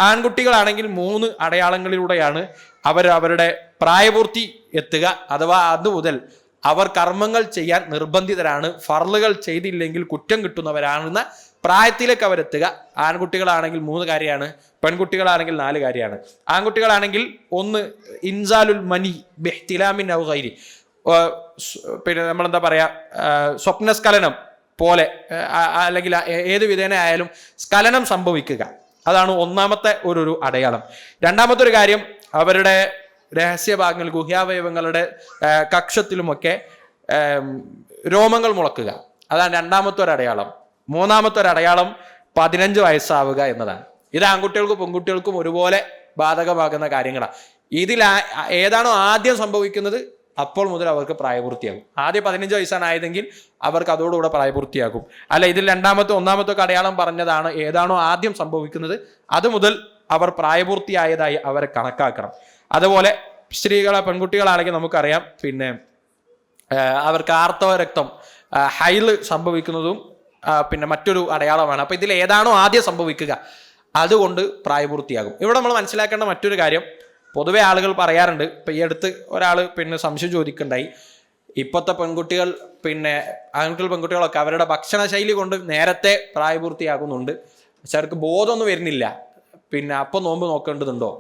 ആൺകുട്ടികളാണെങ്കിൽ 3 അടയാളങ്ങളിലൂടെയാണ് അവരുടെ പ്രായപൂർത്തി എത്തുക. അഥവാ അതുമുതൽ അവർ കർമ്മങ്ങൾ ചെയ്യാൻ നിർബന്ധിതരാണ്, ഫർളുകൾ ചെയ്തില്ലെങ്കിൽ കുറ്റം കിട്ടുന്നവരാണെന്ന പ്രായത്തിലേക്ക് അവരെത്തുക. ആൺകുട്ടികളാണെങ്കിൽ 3 കാര്യമാണ്, പെൺകുട്ടികളാണെങ്കിൽ 4 കാര്യമാണ്. ആൺകുട്ടികളാണെങ്കിൽ 1 ഇൻസാലുൽ മനി ബിഹ്തിലാമിൻ ഔ ഗൈരി, നമ്മളെന്താ പറയാ, സ്വപ്നസ്ഖലനം പോലെ അല്ലെങ്കിൽ ഏത് വിധേന ആയാലും സ്ഖലനം സംഭവിക്കുക. അതാണ് ഒന്നാമത്തെ ഒരു അടയാളം. രണ്ടാമത്തെ ഒരു കാര്യം, അവരുടെ രഹസ്യഭാഗങ്ങൾ ഗുഹ്യാവയവങ്ങളുടെ കക്ഷത്തിലുമൊക്കെ രോമങ്ങൾ മുളക്കുക. അതാണ് രണ്ടാമത്തെ ഒരു അടയാളം. മൂന്നാമത്തെ ഒരു അടയാളം 15 വയസ്സാവുക എന്നതാണ്. ഇത് ആൺകുട്ടികൾക്കും പെൺകുട്ടികൾക്കും ഒരുപോലെ ബാധകമാകുന്ന കാര്യങ്ങളാണ്. ഇതിൽ ഏതാണോ ആദ്യം സംഭവിക്കുന്നത് അപ്പോൾ മുതൽ അവർക്ക് പ്രായപൂർത്തിയാകും. ആദ്യം 15 വയസ്സാണ് ആയതെങ്കിൽ അവർക്ക് അതോടുകൂടെ പ്രായപൂർത്തിയാകും. അല്ല, ഇതിൽ ഒന്നാമത്തെ അടയാളം പറഞ്ഞതാണ്, ഏതാണോ ആദ്യം സംഭവിക്കുന്നത് അത് മുതൽ അവർ പ്രായപൂർത്തിയായതായി അവരെ കണക്കാക്കണം. അതുപോലെ പെൺകുട്ടികളാണെങ്കിൽ നമുക്കറിയാം, അവർക്ക് ആർത്തവ രക്തം ഹൈല് സംഭവിക്കുന്നതും മറ്റൊരു അടയാളമാണ്. അപ്പൊ ഇതിൽ ഏതാണോ ആദ്യം സംഭവിക്കുക അതുകൊണ്ട് പ്രായപൂർത്തിയാകും. ഇവിടെ നമ്മൾ മനസ്സിലാക്കേണ്ട മറ്റൊരു കാര്യം, പൊതുവെ ആളുകൾ പറയാറുണ്ട്, ഇപ്പൊ ഈ അടുത്ത് ഒരാൾ സംശയം ചോദിക്കുന്നുണ്ടായി, ഇപ്പോഴത്തെ പെൺകുട്ടികൾ ആൺകുട്ടികൾ പെൺകുട്ടികളൊക്കെ അവരുടെ ഭക്ഷണ ശൈലി കൊണ്ട് നേരത്തെ പ്രായപൂർത്തിയാകുന്നുണ്ട്, പക്ഷെ അവർക്ക് ബോധമൊന്നും വരുന്നില്ല, അപ്പോൾ നോമ്പ് നോക്കേണ്ടതുണ്ടോ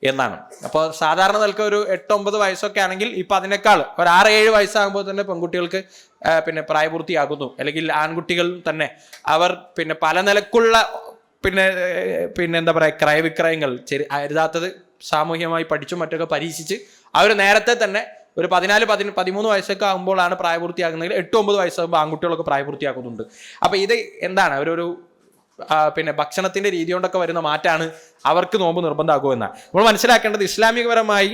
എന്നാണ്. അപ്പോൾ സാധാരണ നിലക്ക് ഒരു 8-9 വയസ്സൊക്കെ ആണെങ്കിൽ ഇപ്പൊ അതിനേക്കാൾ ഒരു 6-7 വയസ്സാകുമ്പോൾ തന്നെ പെൺകുട്ടികൾക്ക് പ്രായപൂർത്തിയാകുന്നു. അല്ലെങ്കിൽ ആൺകുട്ടികൾ തന്നെ അവർ പല നിലക്കുള്ള എന്താ പറയുക, ക്രയവിക്രയങ്ങൾ അരുതാത്തത് സാമൂഹ്യമായി പഠിച്ചും മറ്റൊക്കെ പരീക്ഷിച്ച് അവർ നേരത്തെ തന്നെ ഒരു 14-13 വയസ്സൊക്കെ ആകുമ്പോഴാണ് പ്രായപൂർത്തിയാകുന്നതെങ്കിൽ 8-9 വയസ്സാകുമ്പോൾ ആൺകുട്ടികളൊക്കെ പ്രായപൂർത്തിയാക്കുന്നുണ്ട്. അപ്പൊ ഇത് എന്താണ്? ഒരു ഭക്ഷണത്തിന്റെ രീതി കൊണ്ടൊക്കെ വരുന്ന മാറ്റാണ് അവർക്ക് നോമ്പ് നിർബന്ധമാകുമോ എന്നാണ് നമ്മൾ മനസ്സിലാക്കേണ്ടത്. ഇസ്ലാമികപരമായി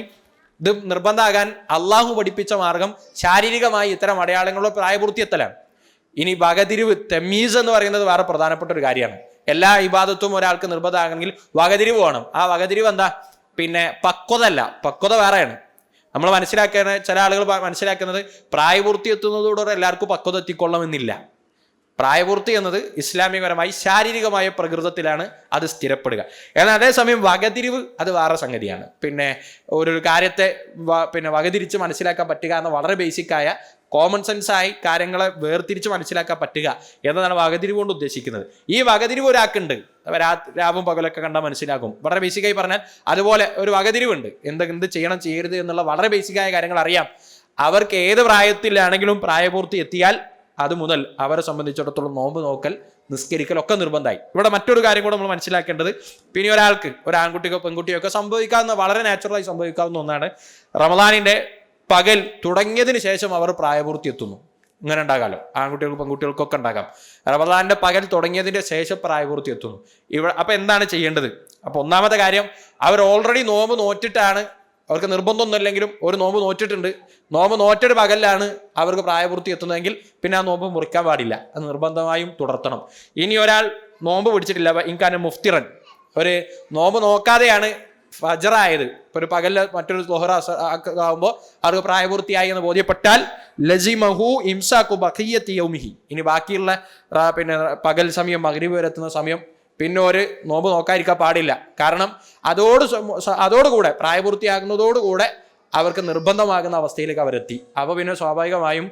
ഇത് നിർബന്ധമാകാൻ അള്ളാഹു പഠിപ്പിച്ച മാർഗം ശാരീരികമായി ഇത്തരം അടയാളങ്ങളോ പ്രായപൂർത്തി എത്തലാണ്. ഇനി വകതിരിവ്, തെമീസ് എന്ന് പറയുന്നത് വേറെ പ്രധാനപ്പെട്ട ഒരു കാര്യമാണ്. എല്ലാ ഇബാദത്തും ഒരാൾക്ക് നിർബന്ധമാകണമെങ്കിൽ വകതിരിവ് വേണം. ആ വകതിരിവ് എന്താ? പക്വത അല്ല, പക്വത വേറെയാണ്. നമ്മൾ ചില ആളുകൾ മനസ്സിലാക്കുന്നത് പ്രായപൂർത്തി എത്തുന്നതോടെ എല്ലാവർക്കും പക്വത എത്തിക്കൊള്ളണമെന്നില്ല. പ്രായപൂർത്തി എന്നത് ഇസ്ലാമികപരമായി ശാരീരികമായ പ്രകൃതത്തിലാണ് അത് സ്ഥിരപ്പെടുക. എന്നാൽ അതേസമയം വകതിരിവ് അത് വേറെ സംഗതിയാണ്. ഒരു കാര്യത്തെ വകതിരിച്ച് മനസ്സിലാക്കാൻ പറ്റുക എന്ന വളരെ ബേസിക്കായ കോമൺ സെൻസായി കാര്യങ്ങളെ വേർതിരിച്ച് മനസ്സിലാക്കാൻ പറ്റുക എന്നതാണ് വകതിരിവ് കൊണ്ട് ഉദ്ദേശിക്കുന്നത്. ഈ വകതിരിവ് ഒരാൾക്കുണ്ട്, രാവും പകലൊക്കെ കണ്ടാൽ മനസ്സിലാക്കും. വളരെ ബേസിക്കായി പറഞ്ഞാൽ അതുപോലെ ഒരു വകതിരിവുണ്ട്. എന്ത് ചെയ്യണം ചെയ്യരുത് എന്നുള്ള വളരെ ബേസിക്കായ കാര്യങ്ങൾ അറിയാം. അവർക്ക് ഏത് പ്രായത്തിലാണെങ്കിലും പ്രായപൂർത്തി എത്തിയാൽ അത് മുതൽ അവരെ സംബന്ധിച്ചിടത്തോളം നോമ്പ് നോക്കൽ, നിസ്കരിക്കൽ ഒക്കെ നിർബന്ധമായി. ഇവിടെ മറ്റൊരു കാര്യം കൂടെ നമ്മൾ മനസ്സിലാക്കേണ്ടത്, ഒരാൾക്ക്, ഒരു ആൺകുട്ടിക്കോ പെൺകുട്ടിയോ ഒക്കെ സംഭവിക്കാവുന്ന, വളരെ നാച്ചുറലായി സംഭവിക്കാവുന്ന ഒന്നാണ്, റമദാനിന്റെ പകൽ തുടങ്ങിയതിന് ശേഷം അവർ പ്രായപൂർത്തി എത്തുന്നു. ഇങ്ങനെ ഉണ്ടാകാമല്ലോ, ആൺകുട്ടികൾക്കും പെൺകുട്ടികൾക്കൊക്കെ ഉണ്ടാകാം. റമദാനിന്റെ പകൽ തുടങ്ങിയതിന്റെ ശേഷം പ്രായപൂർത്തി എത്തുന്നു. അപ്പൊ എന്താണ് ചെയ്യേണ്ടത്? അപ്പൊ ഒന്നാമത്തെ കാര്യം, അവർ ഓൾറെഡി നോമ്പ് നോറ്റിട്ടാണ്, അവർക്ക് നിർബന്ധമൊന്നുമില്ലെങ്കിലും ഒരു നോമ്പ് നോറ്റിട്ടുണ്ട്, നോമ്പ് നോറ്റൊരു പകലിലാണ് അവർക്ക് പ്രായപൂർത്തി എത്തുന്നതെങ്കിൽ ആ നോമ്പ് മുറിക്കാൻ പാടില്ല, അത് നിർബന്ധമായും തുടർത്തണം. ഇനി ഒരാൾ നോമ്പ് പിടിച്ചിട്ടില്ല, ഇൻകാന മുഫ്തിറൻ, ഒരു നോമ്പ് നോക്കാതെയാണ് ഫജറായത്, ഒരു പകലിൽ മറ്റൊരു ദുഹറ ആകുമ്പോൾ അവർക്ക് പ്രായപൂർത്തിയായി എന്ന് ബോധ്യപ്പെട്ടാൽ ലസിമഹു ഇംസാഖു ബഖിയ്യത്തി യൗമിഹി, ഇനി ബാക്കിയുള്ള പകൽ സമയം മഗ്രിബ് വരെ എത്തുന്ന സമയം ഒരു നോമ്പ് നോക്കാതിരിക്കാൻ പാടില്ല. കാരണം അതോടുകൂടെ പ്രായപൂർത്തിയാകുന്നതോടുകൂടെ അവർക്ക് നിർബന്ധമാകുന്ന അവസ്ഥയിലേക്ക് അവരെത്തി. അപ്പോൾ സ്വാഭാവികമായും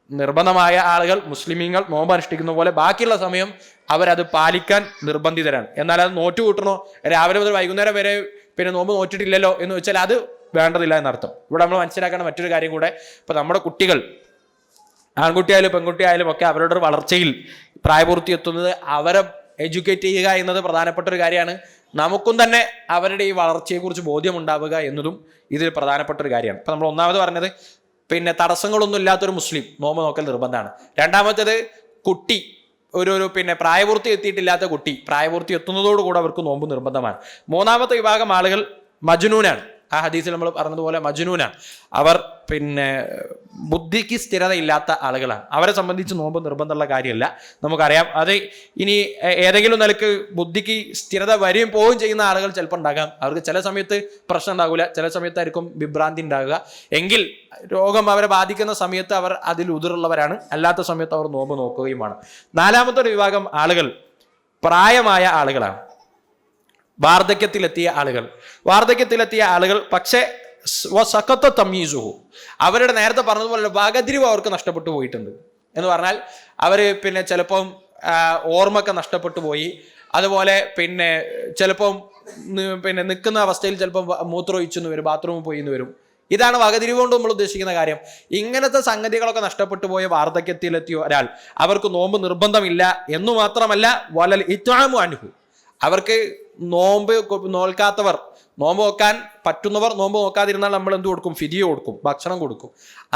നിർബന്ധമായ ആളുകൾ, മുസ്ലിമീങ്ങൾ നോമ്പ് അനുഷ്ഠിക്കുന്ന പോലെ ബാക്കിയുള്ള സമയം അവരത് പാലിക്കാൻ നിർബന്ധിതരാണ്. എന്നാൽ അത് നോറ്റ് കൂട്ടണോ, രാവിലെ മുതൽ വൈകുന്നേരം വരെ പിന്നെ നോമ്പ് നോറ്റിട്ടില്ലല്ലോ എന്ന് വെച്ചാൽ അത് വേണ്ടതില്ല എന്നർത്ഥം. ഇവിടെ നമ്മൾ മനസ്സിലാക്കേണ്ട മറ്റൊരു കാര്യം കൂടെ, ഇപ്പൊ നമ്മുടെ കുട്ടികൾ ആൺകുട്ടിയായാലും പെൺകുട്ടിയായാലും ഒക്കെ അവരുടെ ഒരു വളർച്ചയിൽ പ്രായപൂർത്തി എത്തുന്നത് അവരെ എഡ്യൂക്കേറ്റ് ചെയ്യുക എന്നത് പ്രധാനപ്പെട്ട ഒരു കാര്യമാണ്. നമുക്കും തന്നെ അവരുടെ ഈ വളർച്ചയെക്കുറിച്ച് ബോധ്യമുണ്ടാവുക എന്നതും ഇതിൽ പ്രധാനപ്പെട്ട ഒരു കാര്യമാണ്. ഇപ്പം നമ്മൾ ഒന്നാമത് പറഞ്ഞത് പിന്നെ തടസ്സങ്ങളൊന്നും ഇല്ലാത്തൊരു മുസ്ലിം നോമ്പ് നോക്കൽ നിർബന്ധമാണ്. രണ്ടാമത്തേത് കുട്ടി ഒരു പിന്നെ പ്രായപൂർത്തി എത്തിയിട്ടില്ലാത്ത കുട്ടി പ്രായപൂർത്തി എത്തുന്നതോടുകൂടെ അവർക്ക് നോമ്പ് നിർബന്ധമാണ്. മൂന്നാമത്തെ വിഭാഗം ആളുകൾ മജ്നൂനാണ്. ആ ഹദീസിൽ നമ്മൾ പറഞ്ഞതുപോലെ മജ്നൂനാണ്. അവർ പിന്നെ ബുദ്ധിക്ക് സ്ഥിരതയില്ലാത്ത ആളുകളാണ്. അവരെ സംബന്ധിച്ച് നോമ്പ് നിർബന്ധമുള്ള കാര്യമല്ല, നമുക്കറിയാം. അത് ഇനി ഏതെങ്കിലും നിലക്ക് ബുദ്ധിക്ക് സ്ഥിരത വരികയും പോവുകയും ചെയ്യുന്ന ആളുകൾ ചിലപ്പോൾ ഉണ്ടാകാം. അവർക്ക് ചില സമയത്ത് പ്രശ്നം ഉണ്ടാകില്ല, ചില സമയത്തായിരിക്കും വിഭ്രാന്തി ഉണ്ടാകുക. എങ്കിൽ രോഗം അവരെ ബാധിക്കുന്ന സമയത്ത് അവർ അതിൽ ഉതിറുള്ളവരാണ്, അല്ലാത്ത സമയത്ത് അവർ നോമ്പ് നോക്കുകയുമാണ്. നാലാമത്തെ ഒരു വിഭാഗം ആളുകൾ പ്രായമായ ആളുകളാണ്, വാർദ്ധക്യത്തിലെത്തിയ ആളുകൾ. പക്ഷേ സഖത്ത തമീസുഹു, അവരുടെ നേരത്തെ പറഞ്ഞതുപോലെ വകതിരിവ് അവർക്ക് നഷ്ടപ്പെട്ടു പോയിട്ടുണ്ട്. എന്ന് പറഞ്ഞാൽ അവർ പിന്നെ ചിലപ്പം ഓർമ്മയൊക്കെ നഷ്ടപ്പെട്ടു പോയി. അതുപോലെ പിന്നെ ചിലപ്പം പിന്നെ നിൽക്കുന്ന അവസ്ഥയിൽ ചിലപ്പം മൂത്രമൊഴിച്ചെന്ന് വരും, ബാത്റൂമിൽ പോയി എന്ന് വരും. ഇതാണ് വകതിരിവ് കൊണ്ട് നമ്മൾ ഉദ്ദേശിക്കുന്ന കാര്യം. ഇങ്ങനത്തെ സംഗതികളൊക്കെ നഷ്ടപ്പെട്ടു പോയ വാർദ്ധക്യത്തിലെത്തിയ ഒരാൾ അവർക്ക് നോമ്പ് നിർബന്ധമില്ല എന്നു മാത്രമല്ല, വലൽ ഇത്ആമു അൻഹു, അവർക്ക് നോമ്പ് നോൽക്കാത്തവർ, നോമ്പ് നോക്കാൻ പറ്റുന്നവർ നോമ്പ് നോക്കാതിരുന്നാൽ നമ്മൾ എന്ത് കൊടുക്കും? ഫിദിയ കൊടുക്കും, ഭക്ഷണം കൊടുക്കും.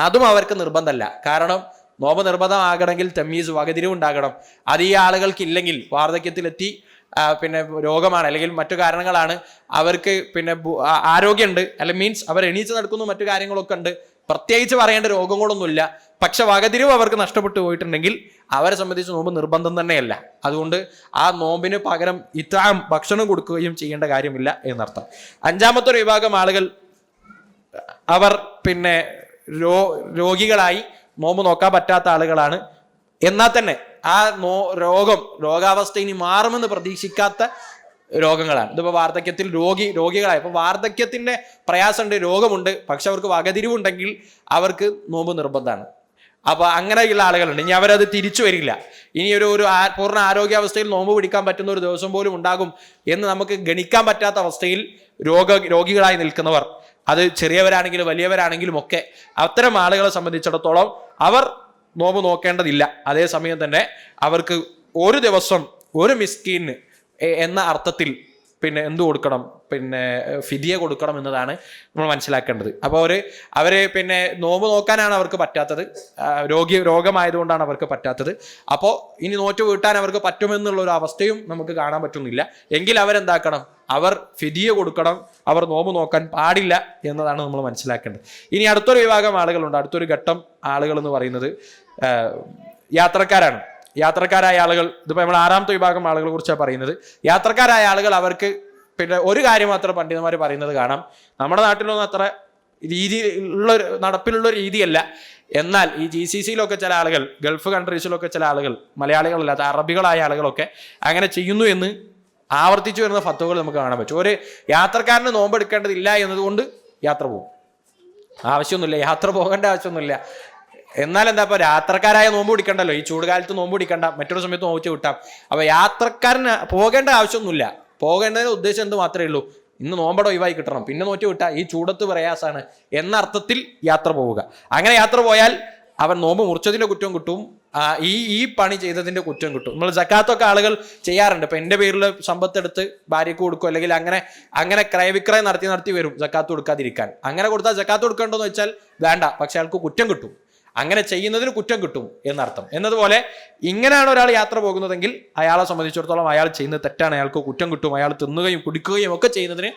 അതും അവർക്ക് നിർബന്ധമല്ല. കാരണം നോമ്പ് നിർബന്ധമാകണമെങ്കിൽ തമീസ്, വകതിരിവ് ഉണ്ടാകണം. അത് ഈ ആളുകൾക്ക് ഇല്ലെങ്കിൽ, വാർദ്ധക്യത്തിലെത്തി പിന്നെ രോഗമാണ് അല്ലെങ്കിൽ മറ്റു കാരണങ്ങളാണ്, അവർക്ക് പിന്നെ ആരോഗ്യമുണ്ട്, അല്ലെങ്കിൽ മീൻസ് അവർ എണീച്ച് നടക്കുന്നു, മറ്റു കാര്യങ്ങളൊക്കെ ഉണ്ട്, പ്രത്യേകിച്ച് പറയേണ്ട രോഗങ്ങളൊന്നുമില്ല, പക്ഷെ വകതിരിവ് അവർക്ക് നഷ്ടപ്പെട്ടു പോയിട്ടുണ്ടെങ്കിൽ അവരെ സംബന്ധിച്ച് നോമ്പ് നിർബന്ധം തന്നെയല്ല. അതുകൊണ്ട് ആ നോമ്പിന് പകരം ഇത്ആം, ഭക്ഷണം കൊടുക്കുകയും ചെയ്യേണ്ട കാര്യമില്ല എന്നർത്ഥം. അഞ്ചാമത്തെ ഒരു വിഭാഗം ആളുകൾ അവർ പിന്നെ രോഗികളായി നോമ്പ് നോക്കാൻ പറ്റാത്ത ആളുകളാണ്. എന്നാൽ തന്നെ ആ രോഗാവസ്ഥ ഇനി മാറുമെന്ന് പ്രതീക്ഷിക്കാത്ത രോഗങ്ങളാണ്. ഇതിപ്പോൾ വാർദ്ധക്യത്തിൽ രോഗികളായി, ഇപ്പോൾ വാർദ്ധക്യത്തിന്റെ പ്രയാസമുണ്ട്, രോഗമുണ്ട്, പക്ഷെ അവർക്ക് വകതിരിവുണ്ടെങ്കിൽ അവർക്ക് നോമ്പ് നിർബന്ധമാണ്. അപ്പൊ അങ്ങനെയുള്ള ആളുകളുണ്ട്. ഇനി അവരത് തിരിച്ചു വരില്ല. ഇനി ഒരു പൂർണ്ണ ആരോഗ്യാവസ്ഥയിൽ നോമ്പ് പിടിക്കാൻ പറ്റുന്ന ഒരു ദിവസം പോലും ഉണ്ടാകും എന്ന് നമുക്ക് ഗണിക്കാൻ പറ്റാത്ത അവസ്ഥയിൽ രോഗികളായി നിൽക്കുന്നവർ, അത് ചെറിയവരാണെങ്കിലും വലിയവരാണെങ്കിലും ഒക്കെ, അത്തരം ആളുകളെ സംബന്ധിച്ചിടത്തോളം അവർ നോമ്പ് നോക്കേണ്ടതില്ല. അതേസമയം തന്നെ അവർക്ക് ഒരു ദിവസം ഒരു മിസ്കീന് എന്ന അർത്ഥത്തിൽ പിന്നെ എന്ത് കൊടുക്കണം? പിന്നെ ഫിദിയ കൊടുക്കണം എന്നതാണ് നമ്മൾ മനസ്സിലാക്കേണ്ടത്. അപ്പോൾ അവര് പിന്നെ നോമ്പ് നോക്കാനാണ് അവർക്ക് പറ്റാത്തത്, രോഗമായതുകൊണ്ടാണ് അവർക്ക് പറ്റാത്തത്. അപ്പോൾ ഇനി നോറ്റ് വീട്ടാൻ അവർക്ക് പറ്റുമെന്നുള്ള ഒരു അവസ്ഥയും നമുക്ക് കാണാൻ പറ്റുന്നില്ല. എങ്കിൽ അവരെന്താക്കണം? അവർ ഫിദിയ കൊടുക്കണം, അവർ നോമ്പ് നോക്കാൻ പാടില്ല എന്നതാണ് നമ്മൾ മനസ്സിലാക്കേണ്ടത്. ഇനി അടുത്തൊരു വിഭാഗം ആളുകളുണ്ട്. അടുത്തൊരു ഘട്ടം ആളുകൾ എന്ന് പറയുന്നത് യാത്രക്കാരാണ്. യാത്രക്കാരായ ആളുകൾ, ഇതിപ്പോൾ നമ്മൾ ആറാമത്തെ വിഭാഗം ആളുകളെ കുറിച്ചാണ് പറയുന്നത്. യാത്രക്കാരായ ആളുകൾ അവർക്ക് പിന്നെ ഒരു കാര്യം മാത്രം പണ്ഡിതന്മാർ പറയുന്നത് കാണാം, നമ്മുടെ നാട്ടിലൊന്നും അത്ര നടപ്പിലുള്ള രീതിയല്ല. എന്നാൽ ഈ GCC-യിലൊക്കെ ചില ആളുകൾ, ഗൾഫ് കൺട്രീസിലൊക്കെ ചില ആളുകൾ, മലയാളികളല്ലാത്ത അറബികളായ ആളുകളൊക്കെ അങ്ങനെ ചെയ്യുന്നു എന്ന് ആവർത്തിച്ചു വരുന്ന ഫത്വകൾ നമുക്ക് കാണാൻ പറ്റും. ഒരു യാത്രക്കാരന് നോമ്പെടുക്കേണ്ടതില്ല എന്നതുകൊണ്ട് യാത്ര പോകും, ആവശ്യമൊന്നുമില്ല, യാത്ര പോകേണ്ട ആവശ്യമൊന്നുമില്ല. എന്നാൽ എന്താ, ഇപ്പൊ യാത്രക്കാരായ നോമ്പ് പിടിക്കണ്ടല്ലോ, ഈ ചൂടുകാലത്ത് നോമ്പ് പിടിക്കണ്ട, മറ്റൊരു സമയത്ത് നോച്ച് വിട്ടാം. അപ്പൊ യാത്രക്കാരന് പോകേണ്ട ആവശ്യമൊന്നുമില്ല. പോകേണ്ടതിന് ഉദ്ദേശം എന്ത് മാത്രമേ ഉള്ളൂ? ഇന്ന് നോമ്പട ഒഴിവായി കിട്ടണം, പിന്നെ നോറ്റ് വിട്ടാ ഈ ചൂടത്ത് പ്രയാസാണ് എന്ന അർത്ഥത്തിൽ യാത്ര പോവുക. അങ്ങനെ യാത്ര പോയാൽ അവൻ നോമ്പ് മുറിച്ചതിന്റെ കുറ്റം കിട്ടും, ഈ പണി ചെയ്തതിന്റെ കുറ്റം കിട്ടും. നമ്മൾ സക്കാത്തൊക്കെ ആളുകൾ ചെയ്യാറുണ്ട്. ഇപ്പൊ എന്റെ പേരിൽ സമ്പത്തെടുത്ത് ഭാര്യക്ക് കൊടുക്കും, അല്ലെങ്കിൽ അങ്ങനെ ക്രയവിക്രയം നടത്തി വരും സക്കാത്ത് കൊടുക്കാതിരിക്കാൻ. അങ്ങനെ കൊടുത്താൽ സക്കാത്ത് കൊടുക്കേണ്ടതെന്ന് വെച്ചാൽ വേണ്ട, പക്ഷെ അയാൾക്ക് കുറ്റം കിട്ടും, അങ്ങനെ ചെയ്യുന്നതിന് കുറ്റം കിട്ടും എന്നർത്ഥം. എന്നതുപോലെ ഇങ്ങനെയാണ് ഒരാൾ യാത്ര പോകുന്നതെങ്കിൽ അയാളെ സംബന്ധിച്ചിടത്തോളം അയാൾ ചെയ്യുന്നത് തെറ്റാണ്, അയാൾക്ക് കുറ്റം കിട്ടും. അയാൾ തിന്നുകയും കുടിക്കുകയും ഒക്കെ ചെയ്യുന്നതിന്,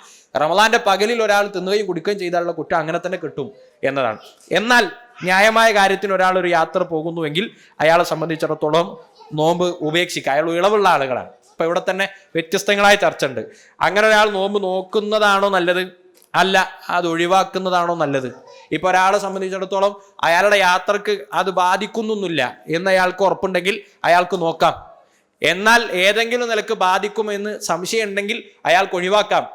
റമദാന്റെ പകലിൽ ഒരാൾ തിന്നുകയും കുടിക്കുകയും ചെയ്താലുള്ള കുറ്റം അങ്ങനെ തന്നെ കിട്ടും എന്നതാണ്. എന്നാൽ ന്യായമായ കാര്യത്തിന് ഒരാൾ ഒരു യാത്ര പോകുന്നുവെങ്കിൽ അയാളെ സംബന്ധിച്ചിടത്തോളം നോമ്പ് ഉപേക്ഷിക്കുക. അയാൾ ഇളവുള്ള ആളുകളാണ്. ഇപ്പൊ ഇവിടെ തന്നെ വ്യത്യസ്തങ്ങളായ ചർച്ച ഉണ്ട്. അങ്ങനെ ഒരാൾ നോമ്പ് നോക്കുന്നതാണോ നല്ലത്, അല്ല അത് ഒഴിവാക്കുന്നതാണോ നല്ലത്? ഇപ്പൊ ഒരാളെ സംബന്ധിച്ചിടത്തോളം അയാളുടെ യാത്രക്ക് അത് ബാധിക്കുന്നൊന്നുമില്ല എന്ന് അയാൾക്ക് ഉറപ്പുണ്ടെങ്കിൽ അയാൾക്ക് നോക്കാം. എന്നാൽ ഏതെങ്കിലും നിലക്ക് ബാധിക്കുമെന്ന് സംശയം ഉണ്ടെങ്കിൽ അയാൾക്ക് ഒഴിവാക്കാം.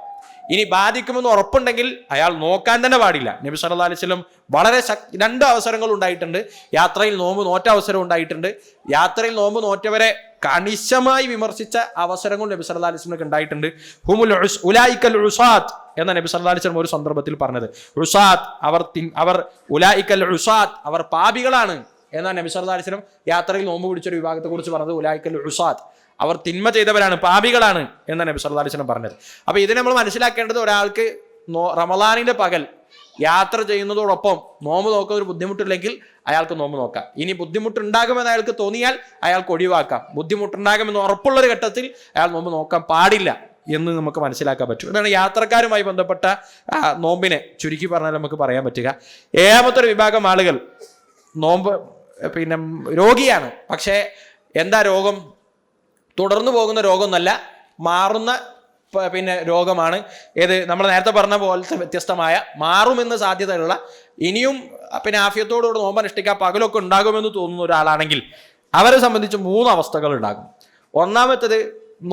ഇനി ബാധിക്കുമെന്ന് ഉറപ്പുണ്ടെങ്കിൽ അയാൾ നോക്കാൻ തന്നെ പാടില്ല. നബി സല്ലല്ലാഹു അലൈഹി വസല്ലം വളരെ രണ്ട് അവസരങ്ങൾ ഉണ്ടായിട്ടുണ്ട്. യാത്രയിൽ നോമ്പ് നോറ്റ അവസരം ഉണ്ടായിട്ടുണ്ട്. യാത്രയിൽ നോമ്പ് നോറ്റവരെ കണിശമായി വിമർശിച്ച അവസരങ്ങൾ നബി സല്ലല്ലാഹു അലൈഹി വസല്ലം ഉണ്ടായിട്ടുണ്ട്. ഉലൈക്കൽ ഉസാത്ത് എന്ന നബി സല്ലല്ലാഹു അലൈഹി വസല്ലം ഒരു സന്ദർഭത്തിൽ പറഞ്ഞത്. ഉസാത്ത് അവർ ഉലൈക്കൽ ഉസാത്ത് അവർ പാപികളാണ് എന്നാണ് നബി സല്ലല്ലാഹു അലൈഹി വസല്ലം യാത്രയിൽ നോമ്പ് പിടിച്ചൊരു വിഭാഗത്തെ കുറിച്ച് പറഞ്ഞത്. ഉലൈക്കൽ ഉസാത്ത് അവർ തിന്മ ചെയ്തവരാണ്, പാപികളാണ് എന്നാണ് നബി സല്ലല്ലാഹു അലൈഹി വസല്ലം പറഞ്ഞത്. അപ്പൊ ഇതിനെ നമ്മൾ മനസ്സിലാക്കേണ്ടത്, ഒരാൾക്ക് റമളാനിന്റെ പകൽ യാത്ര ചെയ്യുന്നതോടൊപ്പം നോമ്പ് നോക്കാൻ ഒരു ബുദ്ധിമുട്ടില്ലെങ്കിൽ അയാൾക്ക് നോമ്പ് നോക്കാം. ഇനി ബുദ്ധിമുട്ടുണ്ടാകുമെന്ന് അയാൾക്ക് തോന്നിയാൽ അയാൾക്ക് ഒഴിവാക്കാം. ബുദ്ധിമുട്ടുണ്ടാകുമെന്ന് ഉറപ്പുള്ളൊരു ഘട്ടത്തിൽ അയാൾ നോമ്പ് നോക്കാൻ പാടില്ല എന്ന് നമുക്ക് മനസ്സിലാക്കാൻ പറ്റും. ഇതാണ് യാത്രക്കാരുമായി ബന്ധപ്പെട്ട നോമ്പിനെ ചുരുക്കി പറഞ്ഞാൽ നമുക്ക് പറയാൻ പറ്റുക. ഏഴാമത്തെ ഒരു വിഭാഗം ആളുകൾ നോമ്പ് രോഗിയാണ്. പക്ഷേ എന്താ രോഗം? തുടർന്നു പോകുന്ന രോഗമൊന്നല്ല, മാറുന്ന രോഗമാണ്. ഏത്? നമ്മൾ നേരത്തെ പറഞ്ഞ പോലത്തെ വ്യത്യസ്തമായ മാറുമെന്ന് സാധ്യതയുള്ള, ഇനിയും ആഫിയത്തോടുകൂടി നോമ്പ് അനുഷ്ഠിക്കാൻ പകലൊക്കെ ഉണ്ടാകുമെന്ന് തോന്നുന്ന ഒരാളാണെങ്കിൽ അവരെ സംബന്ധിച്ച് 3 അവസ്ഥകൾ ഉണ്ടാകും. ഒന്നാമത്തേത്,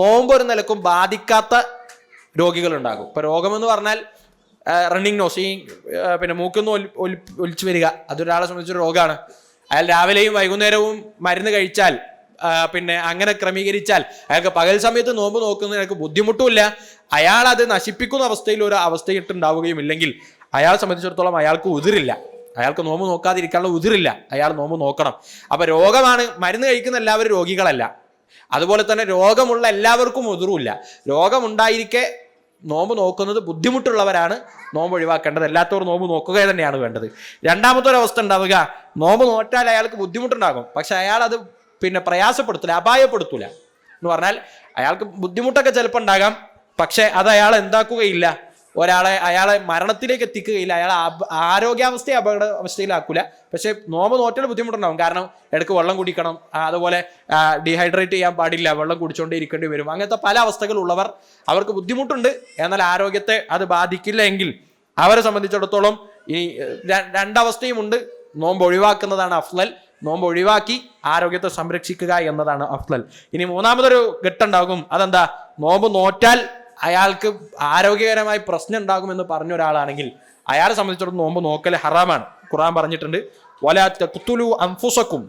നോമ്പ് ഒരു നിലക്കും ബാധിക്കാത്ത രോഗികളുണ്ടാകും. ഇപ്പൊ രോഗമെന്ന് പറഞ്ഞാൽ റണ്ണിങ് നോസ്, ഈ മൂക്കിന്ന് ഒലിച്ചു വരിക, അതൊരാളെ സംബന്ധിച്ചൊരു രോഗമാണ്. അയാൾ രാവിലെയും വൈകുന്നേരവും മരുന്ന് കഴിച്ചാൽ അങ്ങനെ ക്രമീകരിച്ചാൽ അയാൾക്ക് പകൽ സമയത്ത് നോമ്പ് നോക്കുന്നതിന് അയാൾക്ക് ബുദ്ധിമുട്ടുമില്ല. അയാൾ അത് നശിപ്പിക്കുന്ന അവസ്ഥയിൽ ഒരു അവസ്ഥയിട്ടുണ്ടാവുകയും ഇല്ലെങ്കിൽ അയാളെ സംബന്ധിച്ചിടത്തോളം അയാൾക്ക് ഉതിരില്ല. അയാൾക്ക് നോമ്പ് നോക്കാതിരിക്കാനുള്ള ഉതിരില്ല, അയാൾ നോമ്പ് നോക്കണം. അപ്പൊ രോഗമാണ്, മരുന്ന് കഴിക്കുന്ന എല്ലാവരും രോഗികളല്ല. അതുപോലെ തന്നെ രോഗമുള്ള എല്ലാവർക്കും ഉതിറുമില്ല. രോഗമുണ്ടായിരിക്കെ നോമ്പ് നോക്കുന്നത് ബുദ്ധിമുട്ടുള്ളവരാണ് നോമ്പ് ഒഴിവാക്കേണ്ടത്. എല്ലാത്തവർ നോമ്പ് നോക്കുക തന്നെയാണ് വേണ്ടത്. രണ്ടാമത്തെ ഒരു അവസ്ഥ ഉണ്ടാവുക, നോമ്പ് നോറ്റാൽ അയാൾക്ക് ബുദ്ധിമുട്ടുണ്ടാകും, പക്ഷെ അയാൾ അത് പ്രയാസപ്പെടുത്തൂല, അപായപ്പെടുത്തൂല. എന്ന് പറഞ്ഞാൽ അയാൾക്ക് ബുദ്ധിമുട്ടൊക്കെ ചിലപ്പോൾ ഉണ്ടാകാം, പക്ഷെ അത് അയാൾ എന്താക്കുകയില്ല, അയാളെ മരണത്തിലേക്ക് എത്തിക്കുകയില്ല, അയാളെ ആരോഗ്യാവസ്ഥയെ അപകട അവസ്ഥയിലാക്കൂല. പക്ഷെ നോമ്പ് നോറ്റാൽ ബുദ്ധിമുട്ടുണ്ടാകും. കാരണം ഇടയ്ക്ക് വെള്ളം കുടിക്കണം, അതുപോലെ ഡീഹൈഡ്രേറ്റ് ചെയ്യാൻ പാടില്ല, വെള്ളം കുടിച്ചുകൊണ്ടേ ഇരിക്കേണ്ടി വരും. അങ്ങനത്തെ പല അവസ്ഥകളുള്ളവർ, അവർക്ക് ബുദ്ധിമുട്ടുണ്ട്, എന്നാൽ ആരോഗ്യത്തെ അത് ബാധിക്കില്ല എങ്കിൽ അവരെ സംബന്ധിച്ചിടത്തോളം ഈ രണ്ടവസ്ഥയും ഉണ്ട്. നോമ്പ് ഒഴിവാക്കുന്നതാണ് അഫ്ളൽ, നോമ്പ് ഒഴിവാക്കി ആരോഗ്യത്തെ സംരക്ഷിക്കുക എന്നതാണ് അഫ്ളൽ. ഇനി മൂന്നാമതൊരു ഘട്ടമുണ്ടാകും. അതെന്താ? നോമ്പ് നോറ്റാൽ അയാൾക്ക് ആരോഗ്യകരമായി പ്രശ്നം ഉണ്ടാകുമെന്ന് പറഞ്ഞ ഒരാളാണെങ്കിൽ അയാളെ സംബന്ധിച്ചിടത്തോളം നോമ്പ് നോക്കൽ ഹറാമാണ്. ഖുർആൻ പറഞ്ഞിട്ടുണ്ട്, വലാ തഖ്തുലു അൻഫുസകും,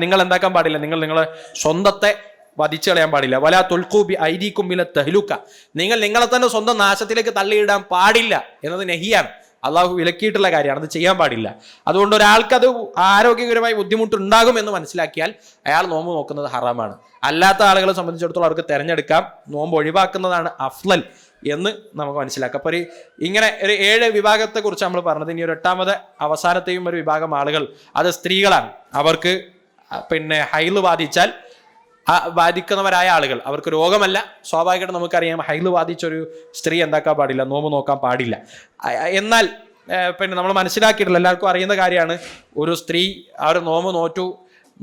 നിങ്ങൾ എന്താക്കാൻ പാടില്ല, നിങ്ങളെ സ്വന്തത്തെ വധിച്ചു കളയാൻ പാടില്ല. വലാ തുൽഖൂ ബി ഐദീകും ഇല തഹ്ലുക, നിങ്ങളെ തന്നെ സ്വന്തം നാശത്തിലേക്ക് തള്ളിയിടാൻ പാടില്ല എന്നത് നഹിയാണ്. അള്ളാഹു വിലക്കിയിട്ടുള്ള കാര്യമാണ്, അത് ചെയ്യാൻ പാടില്ല. അതുകൊണ്ട് ഒരാൾക്കത് ആരോഗ്യകരമായി ബുദ്ധിമുട്ടുണ്ടാകും എന്ന് മനസ്സിലാക്കിയാൽ അയാൾ നോമ്പ് നോക്കുന്നത് ഹറാമാണ്. അല്ലാത്ത ആളുകളെ സംബന്ധിച്ചിടത്തോളം അവർക്ക് തിരഞ്ഞെടുക്കാം, നോമ്പ് ഒഴിവാക്കുന്നതാണ് അഫ്ളൽ എന്ന് നമുക്ക് മനസ്സിലാക്കാം. അപ്പോൾ ഇങ്ങനെ ഒരു 7 വിഭാഗത്തെ കുറിച്ച് നമ്മൾ പറഞ്ഞത്. ഇനി ഒരു 8ാമത് അവസാനത്തെയും ഒരു വിഭാഗം ആളുകൾ, അത് സ്ത്രീകളാണ്. അവർക്ക് ഹൈള് ബാധിക്കുന്നവരായ ആളുകൾ, അവർക്ക് രോഗമല്ല, സ്വാഭാവികമായിട്ട് നമുക്കറിയാം ഹൈള് ബാധിച്ചൊരു സ്ത്രീ എന്താക്കാൻ പാടില്ല, നോമ്പ് നോക്കാൻ പാടില്ല. എന്നാൽ നമ്മൾ മനസ്സിലാക്കിയിട്ടില്ല, എല്ലാവർക്കും അറിയുന്ന കാര്യമാണ്, ഒരു സ്ത്രീ അവർ നോമ്പ് നോറ്റു,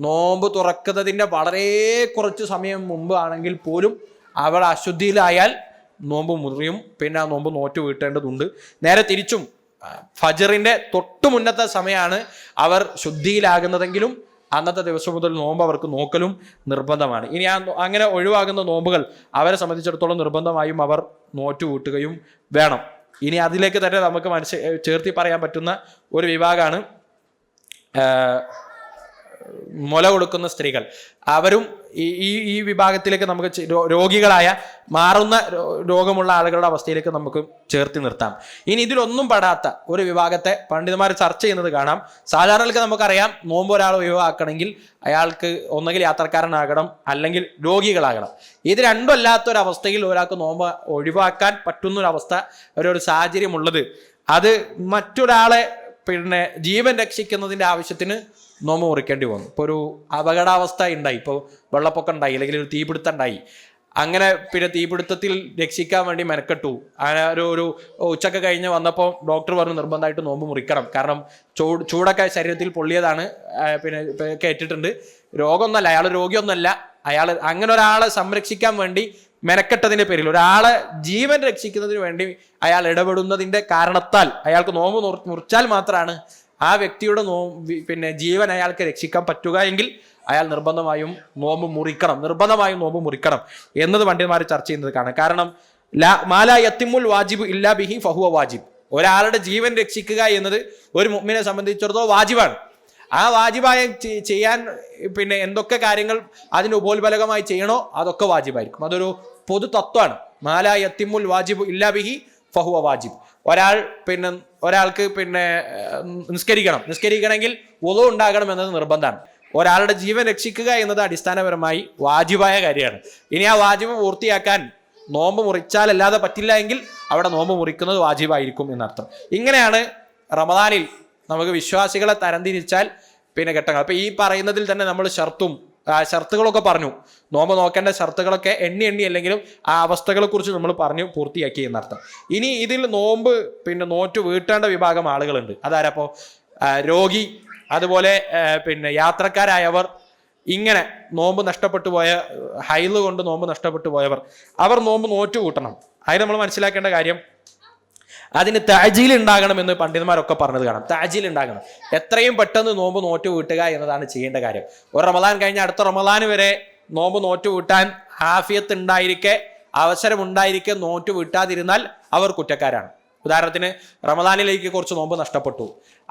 നോമ്പ് തുറക്കുന്നതിൻ്റെ വളരെ കുറച്ച് സമയം മുമ്പ് ആണെങ്കിൽ പോലും അവൾ അശുദ്ധിയിലായാൽ നോമ്പ് മുറിയും, ആ നോമ്പ് നോറ്റു വീട്ടേണ്ടതുണ്ട്. നേരെ തിരിച്ചും ഫജറിൻ്റെ തൊട്ട് മുന്നത്തെ സമയമാണ് അവർ ശുദ്ധിയിലാകുന്നതെങ്കിലും അന്നത്തെ ദിവസം മുതൽ നോമ്പ് അവർക്ക് നോക്കലും നിർബന്ധമാണ്. ഇനി അങ്ങനെ ഒഴിവാകുന്ന നോമ്പുകൾ അവരെ സംബന്ധിച്ചിടത്തോളം നിർബന്ധമായും അവർ നോറ്റു കൂട്ടുകയും വേണം. ഇനി അതിലേക്ക് തന്നെ നമുക്ക് ചേർത്തി പറയാൻ പറ്റുന്ന ഒരു വിഭാഗമാണ് മുല കൊടുക്കുന്ന സ്ത്രീകൾ. അവരും ഈ വിഭാഗത്തിലേക്ക് നമുക്ക് രോഗികളായ, മാറുന്ന രോഗമുള്ള ആളുകളുടെ അവസ്ഥയിലേക്ക് നമുക്ക് ചേർത്തി നിർത്താം. ഇനി ഇതിലൊന്നും പെടാത്ത ഒരു വിഭാഗത്തെ പണ്ഡിതന്മാർ ചർച്ച ചെയ്യുന്നത് കാണാം. സാധാരണക്ക് നമുക്കറിയാം, നോമ്പ് ഒരാൾ ഒഴിവാക്കണമെങ്കിൽ അയാൾക്ക് ഒന്നുകിൽ യാത്രക്കാരനാകണം, അല്ലെങ്കിൽ രോഗികളാകണം. ഇത് രണ്ടും അല്ലാത്തൊരവസ്ഥയിൽ ഒരാൾക്ക് നോമ്പ് ഒഴിവാക്കാൻ പറ്റുന്നൊരവസ്ഥ, ഒരു സാഹചര്യമുള്ളത്, അത് മറ്റൊരാളെ ജീവൻ രക്ഷിക്കുന്നതിൻ്റെ ആവശ്യത്തിന് നോമ്പ് മുറിക്കേണ്ടി വന്നു. ഇപ്പോൾ ഒരു അപകടാവസ്ഥ ഉണ്ടായി, ഇപ്പോൾ വെള്ളപ്പൊക്കം ഉണ്ടായി, അല്ലെങ്കിൽ ഒരു തീപിടുത്തം ഉണ്ടായി. അങ്ങനെ തീപിടുത്തത്തിൽ രക്ഷിക്കാൻ വേണ്ടി മെനക്കെട്ടു. അങ്ങനെ ഒരു ഉച്ചക്ക് കഴിഞ്ഞ് വന്നപ്പോൾ ഡോക്ടർ പറഞ്ഞു നിർബന്ധമായിട്ട് നോമ്പ് മുറിക്കണം, കാരണം ചൂടൊക്കെ ശരീരത്തിൽ പൊള്ളിയതാണ്, കേട്ടിട്ടുണ്ട്. രോഗമൊന്നുമല്ല, അയാൾ രോഗിയൊന്നുമല്ല, അയാൾ അങ്ങനെ ഒരാളെ സംരക്ഷിക്കാൻ വേണ്ടി മെനക്കെട്ടതിൻ്റെ പേരിൽ, ഒരാളെ ജീവൻ രക്ഷിക്കുന്നതിന് വേണ്ടി അയാൾ ഇടപെടുന്നതിൻ്റെ കാരണത്താൽ അയാൾക്ക് നോമ്പ് മുറിച്ചാൽ മാത്രമാണ് ആ വ്യക്തിയുടെ ജീവൻ അയാൾക്ക് രക്ഷിക്കാൻ പറ്റുക എങ്കിൽ അയാൾ നിർബന്ധമായും നോമ്പ് മുറിക്കണം എന്നത് പണ്ഡിതന്മാർ ചർച്ച ചെയ്യുന്നത് കാണാം. കാരണം മാലാ യത്തിമുൽ വാജിബ് ഇല്ലാ ബിഹി ഫഹുവ വാജിബ്, ഒരാളുടെ ജീവൻ രക്ഷിക്കുക എന്നത് ഒരു മുഅ്മിനെ സംബന്ധിച്ചിടത്തോളം വാജിബാണ്. ആ വാജിബായ ചെയ്യാൻ പിന്നെ എന്തൊക്കെ കാര്യങ്ങൾ അതിന് ഉപോത്ബലകമായി ചെയ്യണോ അതൊക്കെ വാജിബായിരിക്കും. അതൊരു പൊതു തത്വമാണ്. മാലാ യത്തിമുൽ വാജിബു ഇല്ലാ ബിഹി ഫഹുവ വാജിബ്. ഒരാൾക്ക് നിസ്കരിക്കണമെങ്കിൽ വുളു ഉണ്ടാകണം എന്നത് നിർബന്ധമാണ്. ഒരാളുടെ ജീവൻ രക്ഷിക്കുക എന്നത് അടിസ്ഥാനപരമായി വാജിബായ കാര്യമാണ്. ഇനി ആ വാജിബ് പൂർത്തിയാക്കാൻ നോമ്പ് മുറിച്ചാലല്ലാതെ പറ്റില്ല എങ്കിൽ അവിടെ നോമ്പ് മുറിക്കുന്നത് വാജിബായിരിക്കും എന്നർത്ഥം. ഇങ്ങനെയാണ് റമദാനിൽ നമുക്ക് വിശ്വാസികളെ തരംതിരിച്ചാൽ ഘട്ടങ്ങൾ. അപ്പൊ ഈ പറയുന്നതിൽ തന്നെ നമ്മൾ ഷർത്തുകളൊക്കെ പറഞ്ഞു. നോമ്പ് നോക്കേണ്ട ഷർത്തുകളൊക്കെ എണ്ണി അല്ലെങ്കിലും ആ അവസ്ഥകളെ കുറിച്ച് നമ്മൾ പറഞ്ഞു പൂർത്തിയാക്കി എന്നർത്ഥം. ഇനി ഇതിൽ നോമ്പ് നോറ്റ് വീട്ടേണ്ട വിഭാഗം ആളുകളുണ്ട്. അതാരപ്പോ? രോഗി, അതുപോലെ യാത്രക്കാരായവർ, ഇങ്ങനെ നോമ്പ് നഷ്ടപ്പെട്ടു പോയ, ഹൈല് കൊണ്ട് നോമ്പ് നഷ്ടപ്പെട്ടു പോയവർ, അവർ നോമ്പ് നോറ്റ് കൂട്ടണം. അതിന് നമ്മൾ മനസ്സിലാക്കേണ്ട കാര്യം, അതിന് തഅജീൽ ഉണ്ടാകണമെന്ന് പണ്ഡിതന്മാരൊക്കെ പറഞ്ഞത് കാണാം. തഅജീൽ ഉണ്ടാകണം, എത്രയും പെട്ടെന്ന് നോമ്പ് നോറ്റ് വീട്ടുക എന്നതാണ് ചെയ്യേണ്ട കാര്യം. ഒരു റമദാൻ കഴിഞ്ഞ് അടുത്ത റമദാൻ വരെ നോമ്പ് നോറ്റ് വീട്ടാൻ ആഫിയത്ത് ഉണ്ടായിരിക്കെ, അവസരമുണ്ടായിരിക്കെ നോറ്റ് വീട്ടാതിരുന്നാൽ അവർ കുറ്റക്കാരാണ്. ഉദാഹരണത്തിന്, റമദാനിലേക്ക് കുറച്ച് നോമ്പ് നഷ്ടപ്പെട്ടു,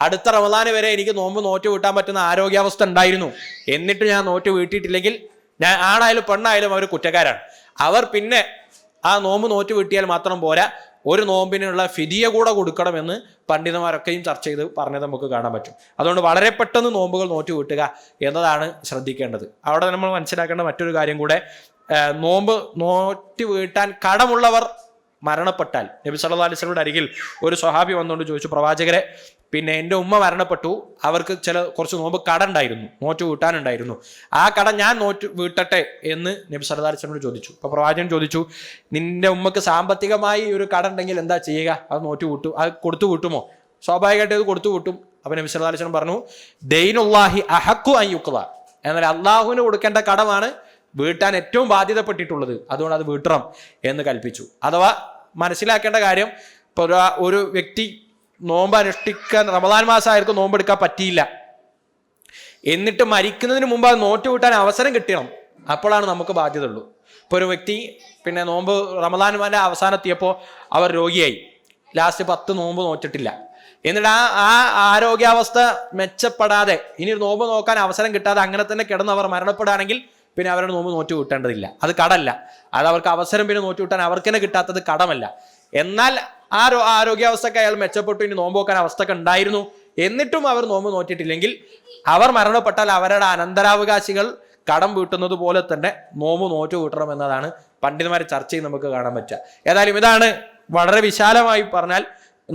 അടുത്ത റമദാന് വരെ എനിക്ക് നോമ്പ് നോറ്റ് വീട്ടാൻ പറ്റുന്ന ആരോഗ്യാവസ്ഥ ഉണ്ടായിരുന്നു, എന്നിട്ട് ഞാൻ നോറ്റ് വീട്ടിയിട്ടില്ലെങ്കിൽ ഞാൻ ആണായാലും പെണ്ണായാലും അവർ കുറ്റക്കാരാണ്. അവർ പിന്നെ ആ നോമ്പ് നോറ്റ് വീട്ടിയാൽ മാത്രം പോരാ, ഒരു നോമ്പിനുള്ള ഫിദിയ കൂടെ കൊടുക്കണമെന്ന് പണ്ഡിതന്മാരൊക്കെയും ചർച്ച ചെയ്ത് പറഞ്ഞത് നമുക്ക് കാണാൻ പറ്റും. അതുകൊണ്ട് വളരെ പെട്ടെന്ന് നോമ്പുകൾ നോറ്റ് വീട്ടുക എന്നതാണ് ശ്രദ്ധിക്കേണ്ടത്. അവിടെ നമ്മൾ മനസ്സിലാക്കേണ്ട മറ്റൊരു കാര്യം കൂടെ, നോമ്പ് നോറ്റ് വീട്ടാൻ കടമുള്ളവർ മരണപ്പെട്ടാൽ, നബി സല്ലല്ലാഹു അലൈഹി വസല്ലമയുടെ അരികിൽ ഒരു സ്വഹാബി വന്നുകൊണ്ട് ചോദിച്ചു, പ്രവാചകരെ, എൻ്റെ ഉമ്മ മരണപ്പെട്ടു, അവർക്ക് കുറച്ച് നോമ്പ് കട ഉണ്ടായിരുന്നു, നോറ്റ് വീട്ടാനുണ്ടായിരുന്നു, ആ കട ഞാൻ നോറ്റ് വീട്ടട്ടെ എന്ന് നബി സല്ലല്ലാഹു അലൈഹി വസല്ലമയോട് ചോദിച്ചു. അപ്പോൾ പ്രവാചകൻ ചോദിച്ചു, നിന്റെ ഉമ്മക്ക് സാമ്പത്തികമായി ഒരു കട ഉണ്ടെങ്കിൽ എന്താ ചെയ്യുക? അത് നോറ്റ് വീട്ടും, അത് കൊടുത്തു വീട്ടുമോ? സ്വാഭാവികമായിട്ട് അത് കൊടുത്തു വീട്ടും. അപ്പോൾ നബി സല്ലല്ലാഹു അലൈഹി വസല്ലം പറഞ്ഞു, ദൈനുല്ലാഹി അഹഖു അൻ യുഖ്ള, എന്നാൽ അള്ളാഹുവിന് കൊടുക്കേണ്ട കടമാണ് വീട്ടാൻ ഏറ്റവും ബാധ്യതപ്പെട്ടിട്ടുള്ളത്, അതുകൊണ്ട് അത് വീട്ടണം എന്ന് കൽപ്പിച്ചു. അഥവാ മനസ്സിലാക്കേണ്ട കാര്യം, ഇപ്പോൾ ഒരു വ്യക്തി നോമ്പ് അനുഷ്ഠിക്കാൻ, റമദാൻ മാസമായിരിക്കും നോമ്പെടുക്കാൻ പറ്റിയില്ല, എന്നിട്ട് മരിക്കുന്നതിന് മുമ്പ് അത് നോറ്റ് വീട്ടാൻ അവസരം കിട്ടണം, അപ്പോഴാണ് നമുക്ക് ബാധ്യത ഉള്ളൂ. ഇപ്പോൾ ഒരു വ്യക്തി നോമ്പ് റമദാൻ അവസാനത്തിയപ്പോൾ അവർ രോഗിയായി, ലാസ്റ്റ് 10 നോമ്പ് നോറ്റിട്ടില്ല, എന്നിട്ട് ആ ആരോഗ്യാവസ്ഥ മെച്ചപ്പെടാതെ ഇനി ഒരു നോമ്പ് നോക്കാൻ അവസരം കിട്ടാതെ അങ്ങനെ തന്നെ കിടന്ന് അവർ മരണപ്പെടുകയാണെങ്കിൽ പിന്നെ അവരുടെ നോമ്പ് നോറ്റ് വീട്ടേണ്ടതില്ല. അത് കടമല്ല, അത് അവർക്ക് അവസരം പിന്നെ നോറ്റ് വീട്ടാൻ അവർക്ക് തന്നെ കിട്ടാത്തത് കടമല്ല. എന്നാൽ ആ ആരോഗ്യാവസ്ഥക്ക് അയാൾ മെച്ചപ്പെട്ടു, ഇനി നോമ്പ് നോക്കാൻ അവസ്ഥക്ക് ഉണ്ടായിരുന്നു, എന്നിട്ടും അവർ നോമ്പ് നോറ്റിട്ടില്ലെങ്കിൽ അവർ മരണപ്പെട്ടാൽ അവരുടെ അനന്തരാവകാശികൾ കടം വീട്ടുന്നത് പോലെ തന്നെ നോമ്പ് നോറ്റ് വീട്ടണം എന്നതാണ് പണ്ഡിതന്മാരെ ചർച്ചയിൽ നമുക്ക് കാണാൻ പറ്റുക. ഏതായാലും ഇതാണ് വളരെ വിശാലമായി പറഞ്ഞാൽ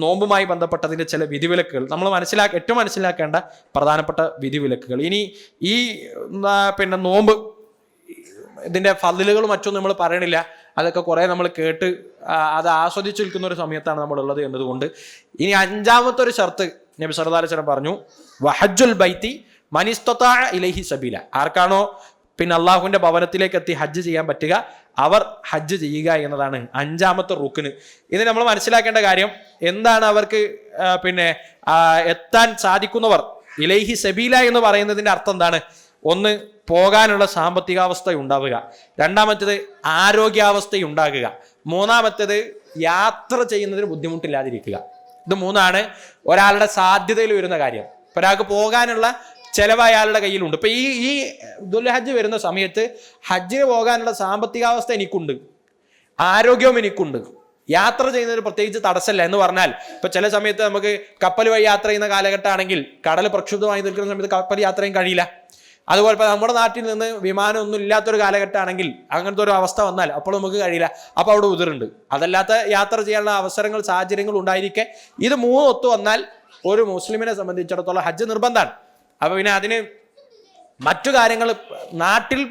നോമ്പുമായി ബന്ധപ്പെട്ടതിൻ്റെ ചില വിധിവിലക്കുകൾ, നമ്മൾ ഏറ്റവും മനസ്സിലാക്കേണ്ട പ്രധാനപ്പെട്ട വിധിവിലക്കുകൾ. ഇനി ഈ നോമ്പ് ഇതിൻ്റെ ഫളിലുകളും മറ്റൊന്നും നമ്മൾ പറയണില്ല, അതൊക്കെ കുറേ നമ്മൾ കേട്ട് അത് ആസ്വദിച്ചു നിൽക്കുന്ന ഒരു സമയത്താണ് നമ്മളുള്ളത് എന്നതുകൊണ്ട് ഇനി 5ാമത്തെ ഒരു ഷർത്ത് നബി സല്ലല്ലാഹു അലൈഹി വസല്ലം പറഞ്ഞു, വഹജ്ജുൽ ബൈത്തി മൻ ഇസ്തതാഅ ഇലൈഹി സബീല, ആർക്കാണോ അള്ളാഹുവിൻ്റെ ഭവനത്തിലേക്ക് എത്തി ഹജ്ജ് ചെയ്യാൻ പറ്റുക അവർ ഹജ്ജ് ചെയ്യുക എന്നതാണ് 5ാമത്തെ റുക്ന്. ഇത് നമ്മൾ മനസ്സിലാക്കേണ്ട കാര്യം എന്താണ്, അവർക്ക് എത്താൻ സാധിക്കുന്നവർ, ഇലൈഹി സബീല എന്ന് പറയുന്നതിൻ്റെ അർത്ഥം എന്താണ്? ഒന്ന്, പോകാനുള്ള സാമ്പത്തികാവസ്ഥ ഉണ്ടാവുക, രണ്ടാമത്തേത് ആരോഗ്യാവസ്ഥ ഉണ്ടാകുക, മൂന്നാമത്തേത് യാത്ര ചെയ്യുന്നതിന് ബുദ്ധിമുട്ടില്ലാതിരിക്കുക. ഇത് 3 ഒരാളുടെ സാധ്യതയിൽ വരുന്ന കാര്യം. ഒരാൾക്ക് പോകാനുള്ള ചെലവ് അയാളുടെ കയ്യിലുണ്ട്. ഇപ്പൊ ഈ ദുൽഹജ്ജ് വരുന്ന സമയത്ത് ഹജ്ജിന് പോകാനുള്ള സാമ്പത്തികാവസ്ഥ എനിക്കുണ്ട്, ആരോഗ്യവും എനിക്കുണ്ട്, യാത്ര ചെയ്യുന്നതിന് പ്രത്യേകിച്ച് തടസ്സമില്ല എന്ന് പറഞ്ഞാൽ, ഇപ്പൊ ചില സമയത്ത് നമുക്ക് കപ്പൽ വഴി യാത്ര ചെയ്യുന്ന കാലഘട്ടമാണെങ്കിൽ കടൽ പ്രക്ഷുബ്ധമായി നിൽക്കുന്ന സമയത്ത് കപ്പൽ യാത്ര ചെയ്യാൻ കഴിയില്ല. അതുപോലെ ഇപ്പൊ നമ്മുടെ നാട്ടിൽ നിന്ന് വിമാനം ഒന്നും ഇല്ലാത്തൊരു കാലഘട്ടമാണെങ്കിൽ അങ്ങനത്തെ ഒരു അവസ്ഥ വന്നാൽ അപ്പോൾ നമുക്ക് കഴിയില്ല, അപ്പോൾ അവിടെ ഉതിറുണ്ട്. അതല്ലാത്ത യാത്ര ചെയ്യാനുള്ള അവസരങ്ങൾ, സാഹചര്യങ്ങൾ ഉണ്ടായിരിക്കെ ഇത് 3 ഒത്തു വന്നാൽ ഒരു മുസ്ലിമിനെ സംബന്ധിച്ചിടത്തോളം ഹജ്ജ് നിർബന്ധമാണ്. അപ്പൊ പിന്നെ അതിന് മറ്റു കാര്യങ്ങൾ, നാട്ടിൽ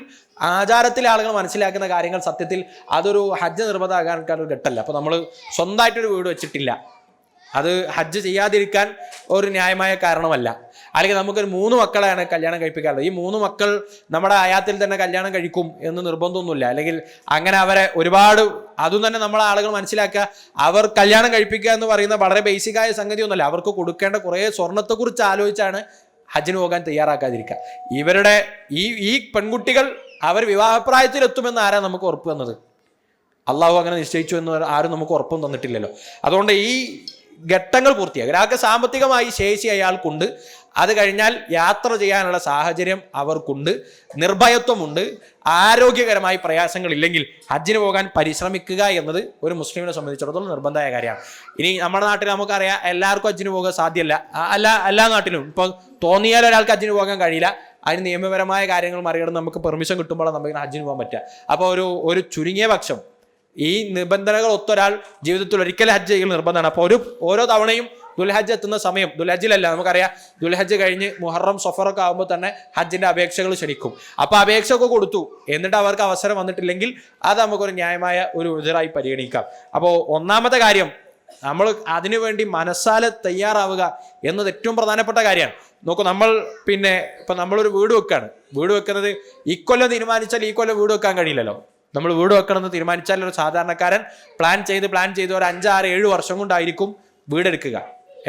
ആചാരത്തിലെ ആളുകൾ മനസ്സിലാക്കുന്ന കാര്യങ്ങൾ സത്യത്തിൽ അതൊരു ഹജ്ജ് നിർബന്ധമാകാൻ ഒരു ഘട്ടമല്ല. അപ്പൊ നമ്മൾ സ്വന്തമായിട്ടൊരു വീട് വെച്ചിട്ടില്ല, അത് ഹജ്ജ് ചെയ്യാതിരിക്കാൻ ഒരു ന്യായമായ കാരണമല്ല. അല്ലെങ്കിൽ നമുക്കൊരു 3 മക്കളെയാണ് കല്യാണം കഴിപ്പിക്കാറുള്ളത്, ഈ 3 മക്കൾ നമ്മുടെ ആയാത്തിൽ തന്നെ കല്യാണം കഴിക്കും എന്ന് നിർബന്ധമൊന്നുമില്ല. അല്ലെങ്കിൽ അങ്ങനെ അവരെ ഒരുപാട്, അതും തന്നെ നമ്മളെ ആളുകൾ മനസ്സിലാക്കുക, അവർ കല്യാണം കഴിപ്പിക്കുക എന്ന് പറയുന്ന വളരെ ബേസിക്കായ സംഗതിയൊന്നുമല്ല. അവർക്ക് കൊടുക്കേണ്ട കുറേ സ്വർണത്തെക്കുറിച്ച് ആലോചിച്ചാണ് ഹജ്ജിന് പോകാൻ തയ്യാറാക്കാതിരിക്കുക. ഇവരുടെ ഈ പെൺകുട്ടികൾ അവർ വിവാഹപ്രായത്തിലെത്തുമെന്ന് ആരാ നമുക്ക് ഉറപ്പ് തന്നത്? അള്ളാഹു അങ്ങനെ നിശ്ചയിച്ചു എന്ന് ആരും നമുക്ക് ഉറപ്പും തന്നിട്ടില്ലല്ലോ. അതുകൊണ്ട് ഈ ഘട്ടങ്ങൾ പൂർത്തിയാക്കുക, ഒരാൾക്ക് സാമ്പത്തികമായി ശേഷി അയാൾക്കുണ്ട്, അത് കഴിഞ്ഞാൽ യാത്ര ചെയ്യാനുള്ള സാഹചര്യം അവർക്കുണ്ട്, നിർഭയത്വമുണ്ട്, ആരോഗ്യകരമായി പ്രയാസങ്ങളില്ലെങ്കിൽ ഹജ്ജിന് പോകാൻ പരിശ്രമിക്കുക എന്നത് ഒരു മുസ്ലിമിനെ സംബന്ധിച്ചിടത്തോളം നിർബന്ധമായ കാര്യമാണ്. ഇനി നമ്മുടെ നാട്ടിൽ നമുക്കറിയാം എല്ലാവർക്കും ഹജ്ജിന് പോകാൻ സാധ്യമല്ല. എല്ലാ നാട്ടിലും ഇപ്പോൾ തോന്നിയാൽ ഒരാൾക്ക് ഹജ്ജിന് പോകാൻ കഴിയില്ല. അതിന് നിയമപരമായ കാര്യങ്ങൾ മറികടന്ന് നമുക്ക് പെർമിഷൻ കിട്ടുമ്പോഴാണ് നമുക്ക് ഹജ്ജിന് പോകാൻ പറ്റുക. അപ്പോൾ ഒരു ചുരുങ്ങിയ പക്ഷം ഈ നിബന്ധനകൾ ഒത്തൊരാൾ ജീവിതത്തിൽ ഒരിക്കലും ഹജ്ജ് ചെയ്യൽ നിർബന്ധമാണ്. അപ്പോൾ ഓരോ തവണയും ദുൽഹജ്ജ് എത്തുന്ന സമയം, ദുൽഹജ്ജിലല്ല, നമുക്കറിയാം ദുൽഹജ്ജ് കഴിഞ്ഞ് മുഹറം സഫറൊക്കെ ആകുമ്പോൾ തന്നെ ഹജ്ജിന്റെ അപേക്ഷകൾ ക്ഷണിക്കും. അപ്പോൾ അപേക്ഷ ഒക്കെ കൊടുത്തു, എന്നിട്ട് അവർക്ക് അവസരം വന്നിട്ടില്ലെങ്കിൽ അത് നമുക്കൊരു ന്യായമായ ഒരു ഉദരായി പരിഗണിക്കാം. അപ്പോൾ ഒന്നാമത്തെ കാര്യം, നമ്മൾ അതിനുവേണ്ടി മനസ്സാലെ തയ്യാറാവുക എന്നത് ഏറ്റവും പ്രധാനപ്പെട്ട കാര്യമാണ്. നോക്കൂ, ഇപ്പം നമ്മളൊരു വീട് വെക്കുന്നത് ഇക്കൊല്ലം തീരുമാനിച്ചാൽ ഈ കൊല്ലം വീട് വെക്കാൻ കഴിയില്ലല്ലോ. നമ്മൾ വീട് വെക്കണമെന്ന് തീരുമാനിച്ചാൽ ഒരു സാധാരണക്കാരൻ പ്ലാൻ ചെയ്ത് ഒരു 5, 6, 7 വർഷം കൊണ്ടായിരിക്കും വീടെടുക്കുക.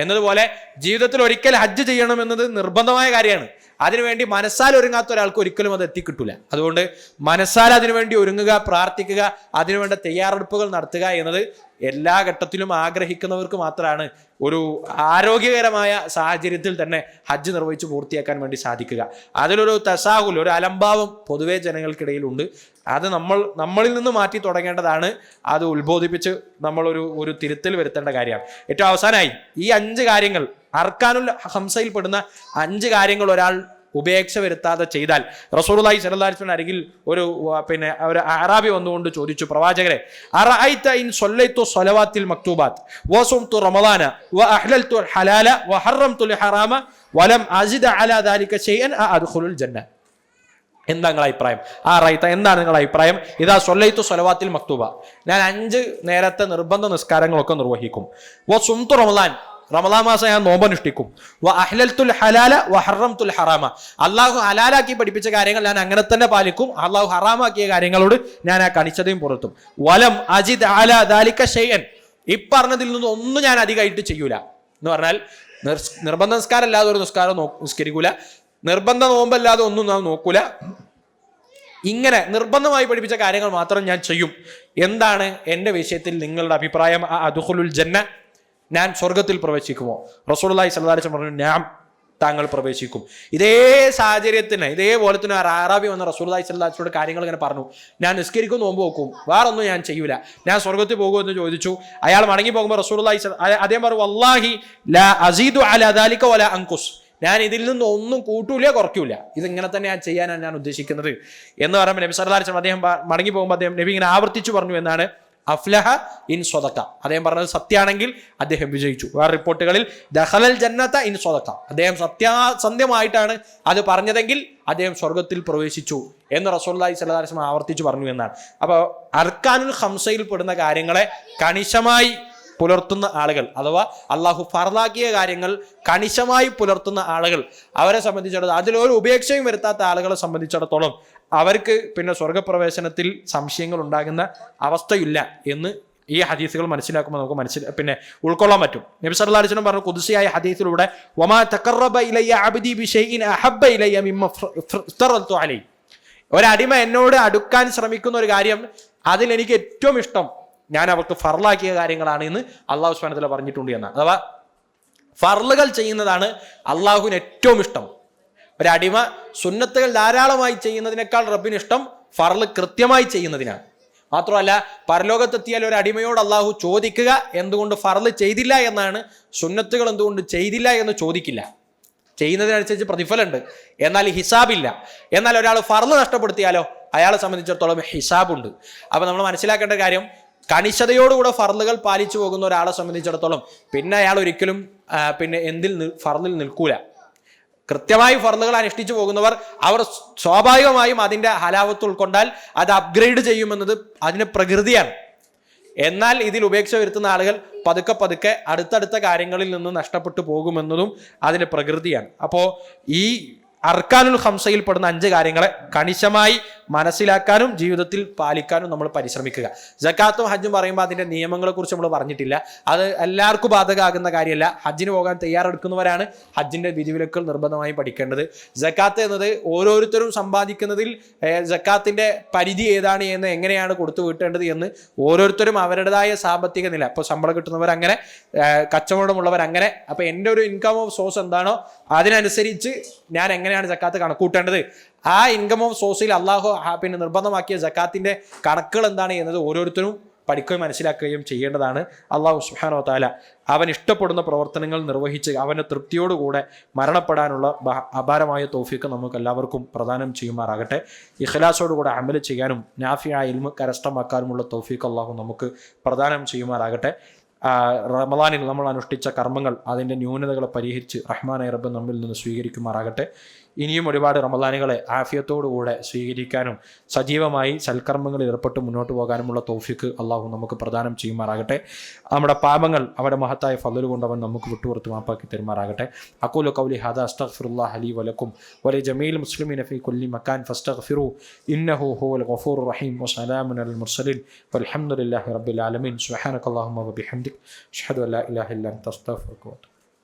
എന്നതുപോലെ ജീവിതത്തിൽ ഒരിക്കൽ ഹജ്ജ് ചെയ്യണം എന്നത് നിർബന്ധമായ കാര്യമാണ്. അതിനുവേണ്ടി മനസ്സാൽ ഒരുങ്ങാത്ത ഒരാൾക്ക് ഒരിക്കലും അത് എത്തിക്കിട്ടില്ല. അതുകൊണ്ട് മനസ്സാൽ അതിനുവേണ്ടി ഒരുങ്ങുക, പ്രാർത്ഥിക്കുക, അതിനുവേണ്ട തയ്യാറെടുപ്പുകൾ നടത്തുക എന്നത് എല്ലാ ഘട്ടത്തിലും ആഗ്രഹിക്കുന്നവർക്ക് മാത്രമാണ് ഒരു ആരോഗ്യകരമായ സാഹചര്യത്തിൽ തന്നെ ഹജ്ജ് നിർവഹിച്ച് പൂർത്തിയാക്കാൻ വേണ്ടി സാധിക്കുക. അതിലൊരു തസാഹുൽ, ഒരു അലംഭാവം പൊതുവെ ജനങ്ങൾക്കിടയിലുണ്ട്. അത് നമ്മളിൽ നിന്ന് മാറ്റി തുടങ്ങേണ്ടതാണ്. അത് ഉത്ബോധിപ്പിച്ച് ഒരു തിരുത്തൽ വരുത്തേണ്ട കാര്യമാണ്. ഏറ്റവും അവസാനമായി ഈ 5 കാര്യങ്ങൾ, അർക്കാനുൽ ഹംസയിൽ പെടുന്ന 5 കാര്യങ്ങൾ ഒരാൾ ഉപേക്ഷ വരുത്താതെ ചെയ്താൽ, റസൂലുള്ളാഹി സ്വല്ലല്ലാഹു അലൈഹി വസല്ലം അരികിൽ ഒരു അഅറാബി വന്നുകൊണ്ട് ചോദിച്ചു, പ്രവാചകരെ, അറഅയ്ത ഇൻ സ്വല്ലൈതു സ്വലവാത്തിൽ മക്തൂബാത്ത് വസുംതു റമളാന വഅഹ്ലൽതു ഹലാല വഹറംതു ഹറാമ വലം അസിദ അലാ ദാലിക ശൈഅൻ അദ്ഖുലുൽ ജന്ന. എന്താ നിങ്ങളുടെ അഭിപ്രായം? എന്താണ് നിങ്ങളുടെ അഭിപ്രായം? ഇതാ സ്വല്ലൈതു സ്വലവാത്തിൽ മക്തൂബ, ഞാൻ 5 നേരത്തെ നിർബന്ധ നിസ്കാരങ്ങളൊക്കെ നിർവഹിക്കും. വസുംതു റമളാൻ മാസം ഞാൻ നോമ്പനുഷ്ഠിക്കും. വഅഹ്ലൽതുൽ ഹലാല വഹറംതുൽ ഹറാമ, അള്ളാഹു ഹലാലാക്കി പഠിപ്പിച്ച കാര്യങ്ങൾ ഞാൻ അങ്ങനെ തന്നെ പാലിക്കും. അള്ളാഹു ഹറാമാക്കിയ കാര്യങ്ങളോട് ഞാൻ ആ കണിച്ചതയും പുറത്തും. വലം അജിദ് അലാ ദാലിക ശൈഅൻ, ഇപ്പറഞ്ഞതിൽ നിന്ന് ഒന്നും ഞാൻ അധികമായിട്ട് ചെയ്യൂല. എന്ന് പറഞ്ഞാൽ നിർബന്ധ നിസ്കാരം അല്ലാതെ ഒരു നിസ്കാരം നിസ്കരിക്കൂല, നിർബന്ധ നോമ്പല്ലാതെ ഒന്നും നാം നോക്കൂല. ഇങ്ങനെ നിർബന്ധമായി പഠിപ്പിച്ച കാര്യങ്ങൾ മാത്രം ഞാൻ ചെയ്യും. എന്താണ് എൻ്റെ വിഷയത്തിൽ നിങ്ങളുടെ അഭിപ്രായം? അദ്ഖുലുൽ ജന്ന, ഞാൻ സ്വർഗത്തിൽ പ്രവേശിക്കുമോ? റസൂലുള്ളാഹി സ്വല്ലല്ലാഹു അലൈഹി വസല്ലം പറഞ്ഞു, ഞാൻ, താങ്കൾ പ്രവേശിക്കും. ഇതേ സാഹചര്യത്തിന് ഇതേപോലെ തന്നെ അറാബി വന്ന റസൂലുള്ളാഹി സ്വല്ലല്ലാഹു അലൈഹി വസല്ലം കാര്യങ്ങൾ ഇങ്ങനെ പറഞ്ഞു, ഞാൻ നിസ്കരിക്കും, നോമ്പ് വെക്കും, വേറൊന്നും ഞാൻ ചെയ്യൂല, ഞാൻ സ്വർഗത്തിൽ പോകുമെന്ന് ചോദിച്ചു. അയാൾ മടങ്ങി പോകുമ്പോൾ റസൂലുള്ളാഹി അദ്ദേഹം പറഞ്ഞു, വല്ലാഹി ലാ അസീദു അലാ ദാലിക വലാ അൻഖുസ്, ഞാൻ ഇതിൽ നിന്ന് ഒന്നും കൂട്ടൂല കുറയ്ക്കൂല, ഇതിങ്ങനെ തന്നെ ഞാൻ ചെയ്യാനാണ് ഞാൻ ഉദ്ദേശിക്കുന്നത് എന്ന് പറയുമ്പോൾ നബി സല്ലല്ലാഹു അലൈഹി വസല്ലം അദ്ദേഹം മടങ്ങി പോകുമ്പോൾ നബി ഇങ്ങനെ ആവർത്തിച്ചു പറഞ്ഞു എന്നാണ്, അഫ്ലഹ ഇൻ സ്വദഖ, അദ്ദേഹം പറഞ്ഞത് സത്യമാണെങ്കിൽ അദ്ദേഹം വിജയിച്ചു. വേറെ റിപ്പോർട്ടുകളിൽ ദഖലൽ ജന്നത ഇൻ സ്വദഖ, അദ്ദേഹം സത്യമായിട്ടാണ് അത് പറഞ്ഞതെങ്കിൽ അദ്ദേഹം സ്വർഗത്തിൽ പ്രവേശിച്ചു എന്ന് റസൂലുള്ളാഹി സ്വല്ലല്ലാഹു അലൈഹി വസല്ലം ആവർത്തിച്ചു പറഞ്ഞു എന്നാണ്. അപ്പോൾ അർക്കാനുൽ ഖംസയിൽ പെടുന്ന കാര്യങ്ങളെ കണിശമായി പുലർത്തുന്ന ആളുകൾ, അഥവാ അള്ളാഹു ഫർളാക്കിയ കാര്യങ്ങൾ കണിശമായി പുലർത്തുന്ന ആളുകൾ, അവരെ സംബന്ധിച്ചിടത്തോളം, അതിലൊരു ഉപേക്ഷയും വരുത്താത്ത ആളുകളെ സംബന്ധിച്ചിടത്തോളം അവർക്ക് പിന്നെ സ്വർഗപ്രവേശനത്തിൽ സംശയങ്ങൾ ഉണ്ടാകുന്ന അവസ്ഥയില്ല എന്ന് ഈ ഹദീസുകൾ മനസ്സിലാക്കുമ്പോൾ നമുക്ക് ഉൾക്കൊള്ളാൻ പറ്റും. നബി സല്ലല്ലാഹു അലൈഹി വസല്ലം പറഞ്ഞു ഖുദ്സിയായ ഹദീസിലൂടെ, വമാ തഖറബ ഇലയ്യ അബ്ദി ബിശൈഇൻ അഹബ്ബ ഇലയ്യ മിമ്മ ഇഫ്തറൽതു അലൈഹി, ഒരടിമ എന്നോട് അടുക്കാൻ ശ്രമിക്കുന്ന ഒരു കാര്യം, അതിൽ എനിക്ക് ഏറ്റവും ഇഷ്ടം ഞാൻ അവർക്ക് ഫർളാക്കിയ കാര്യങ്ങളാണ് എന്ന് അള്ളാഹു സുബ്ഹാനഹു വ തആല പറഞ്ഞിട്ടുണ്ട് എന്നാണ്. അഥവാ ഫർളുകൾ ചെയ്യുന്നതാണ് അള്ളാഹുവിന് ഏറ്റവും ഇഷ്ടം. ഒരടിമ സുന്നത്തുകൾ ധാരാളമായി ചെയ്യുന്നതിനേക്കാൾ റബ്ബിന് ഇഷ്ടം ഫർള് കൃത്യമായി ചെയ്യുന്നതിനാണ്. മാത്രമല്ല, പരലോകത്തെത്തിയാൽ ഒരു അടിമയോട് അള്ളാഹു ചോദിക്കുക എന്തുകൊണ്ട് ഫർള് ചെയ്തില്ല എന്നാണ്, സുന്നത്തുകൾ എന്തുകൊണ്ട് ചെയ്തില്ല എന്ന് ചോദിക്കില്ല. ചെയ്യുന്നതിനനുസരിച്ച് പ്രതിഫലമുണ്ട്, എന്നാൽ ഹിസാബില്ല. എന്നാൽ ഒരാൾ ഫർള് നഷ്ടപ്പെടുത്തിയാലോ അയാളെ സംബന്ധിച്ചിടത്തോളം ഹിസാബുണ്ട്. അപ്പോൾ നമ്മൾ മനസ്സിലാക്കേണ്ട കാര്യം, കണിശതയോടുകൂടെ ഫർളുകൾ പാലിച്ചു പോകുന്ന ഒരാളെ സംബന്ധിച്ചിടത്തോളം പിന്നെ അയാൾ ഒരിക്കലും ഫർളിൽ നിൽക്കൂല. കൃത്യമായി ഫർളുകൾ അനുഷ്ഠിച്ചു പോകുന്നവർ, അവർ സ്വാഭാവികമായും അതിൻ്റെ ഹലാവത്ത് ഉൾക്കൊണ്ടാൽ അത് അപ്ഗ്രേഡ് ചെയ്യുമെന്നത് അതിന് പ്രകൃതിയാണ്. എന്നാൽ ഇതിൽ ഉപേക്ഷ വരുത്തുന്ന ആളുകൾ പതുക്കെ അടുത്തടുത്ത കാര്യങ്ങളിൽ നിന്ന് നഷ്ടപ്പെട്ടു പോകുമെന്നതും അതിൻ്റെ പ്രകൃതിയാണ്. അപ്പോൾ ഈ അർക്കാനുൽ ഖംസയിൽ പെടുന്ന 5 കാര്യങ്ങളെ കണിശമായി മനസ്സിലാക്കാനും ജീവിതത്തിൽ പാലിക്കാനും നമ്മൾ പരിശ്രമിക്കുക. സക്കാത്തും ഹജ്ജും പറയുമ്പോൾ അതിൻ്റെ നിയമങ്ങളെക്കുറിച്ച് നമ്മൾ പറഞ്ഞിട്ടില്ല. അത് എല്ലാവർക്കും ബാധകമാകുന്ന കാര്യമല്ല. ഹജ്ജിന് പോകാൻ തയ്യാറെടുക്കുന്നവരാണ് ഹജ്ജിൻ്റെ വിധിവിലക്കുകൾ നിർബന്ധമായും പഠിക്കേണ്ടത്. സക്കാത്ത് എന്നത് ഓരോരുത്തരും സമ്പാദിക്കുന്നതിൽ സക്കാത്തിൻ്റെ പരിധി ഏതാണ് എന്ന്, എങ്ങനെയാണ് കൊടുത്തു വീട്ടേണ്ടത് എന്ന് ഓരോരുത്തരും അവരുടേതായ സാമ്പത്തിക നില, ഇപ്പോൾ ശമ്പളം കിട്ടുന്നവരങ്ങനെ, കച്ചവടമുള്ളവരങ്ങനെ. അപ്പോൾ എൻ്റെ ഒരു ഇൻകം ഓഫ് സോഴ്സ് എന്താണോ അതിനനുസരിച്ച് ഞാൻ എങ്ങനെയാണ് സക്കാത്ത് കണക്കൂട്ടേണ്ടത്, ആ ഇൻകം ഓഫ് സോഴ്സിൽ അള്ളാഹു പിന്നെ നിർബന്ധമാക്കിയ സക്കാത്തിൻ്റെ കണക്കുകൾ എന്താണ് എന്നത് ഓരോരുത്തരും പഠിക്കുകയും മനസ്സിലാക്കുകയും ചെയ്യേണ്ടതാണ്. അള്ളാഹു സുബ്ഹാനഹു വ തആല അവൻ ഇഷ്ടപ്പെടുന്ന പ്രവർത്തനങ്ങൾ നിർവഹിച്ച് അവൻ്റെ തൃപ്തിയോടുകൂടെ മരണപ്പെടാനുള്ള അപാരമായ തൗഫീഖ് നമുക്ക് എല്ലാവർക്കും പ്രദാനം ചെയ്യുമാറാകട്ടെ. ഇഖ്ലാസോടുകൂടെ അമൽ ചെയ്യാനും നാഫിയായ ഇൽമ് കരസ്ഥമാക്കാനുമുള്ള തൗഫീഖ് അള്ളാഹു നമുക്ക് പ്രദാനം ചെയ്യുമാറാകട്ടെ. റമളാനിൽ നമ്മൾ അനുഷ്ഠിച്ച കർമ്മങ്ങൾ അതിൻ്റെ ന്യൂനതകളെ പരിഹരിച്ച് റഹ്മാനായ റബ്ബ് നമ്മിൽ നിന്ന് സ്വീകരിക്കുമാറാകട്ടെ. ഇനിയും ഒരുപാട് റമളാനുകളെ ആഫിയത്തോടുകൂടെ സ്വീകരിക്കാനും സജീവമായി സൽക്കർമ്മങ്ങളിൽ ഏർപ്പെട്ട് മുന്നോട്ട് പോകാനുമുള്ള തൗഫീഖ് അള്ളാഹു നമുക്ക് പ്രദാനം ചെയ്യുമാറാകട്ടെ. നമ്മുടെ പാപങ്ങൾ അവരുടെ മഹത്തായ ഫളൽ കൊണ്ട് അവൻ നമുക്ക് വിട്ടുപുറത്ത് മാപ്പാക്കി തരുമാറാകട്ടെ. അഖൂലു ഖൗലി ഹാദാ അസ്തഗ്ഫിറുല്ലാഹ ലീ വലക്കും വലി ജമീൽ മുസ്ലിമീന ഫീ കുല്ലി മകാൻ ഫസ്തഗ്ഫിറൂ ഇന്നഹു ഹുവൽ ഗഫൂറുർ റഹീം. വസ്സലാമുൻ അലൽ മുർസലീൻ വൽഹംദുലില്ലാഹി റബ്ബിൽ ആലമീൻ. സുബ്ഹാനകല്ലാഹുമ്മ വബിഹംദിക അഷ്ഹദു അല്ലാ ഇലാഹ ഇല്ല അൻത അസ്തഗ്ഫിറുക.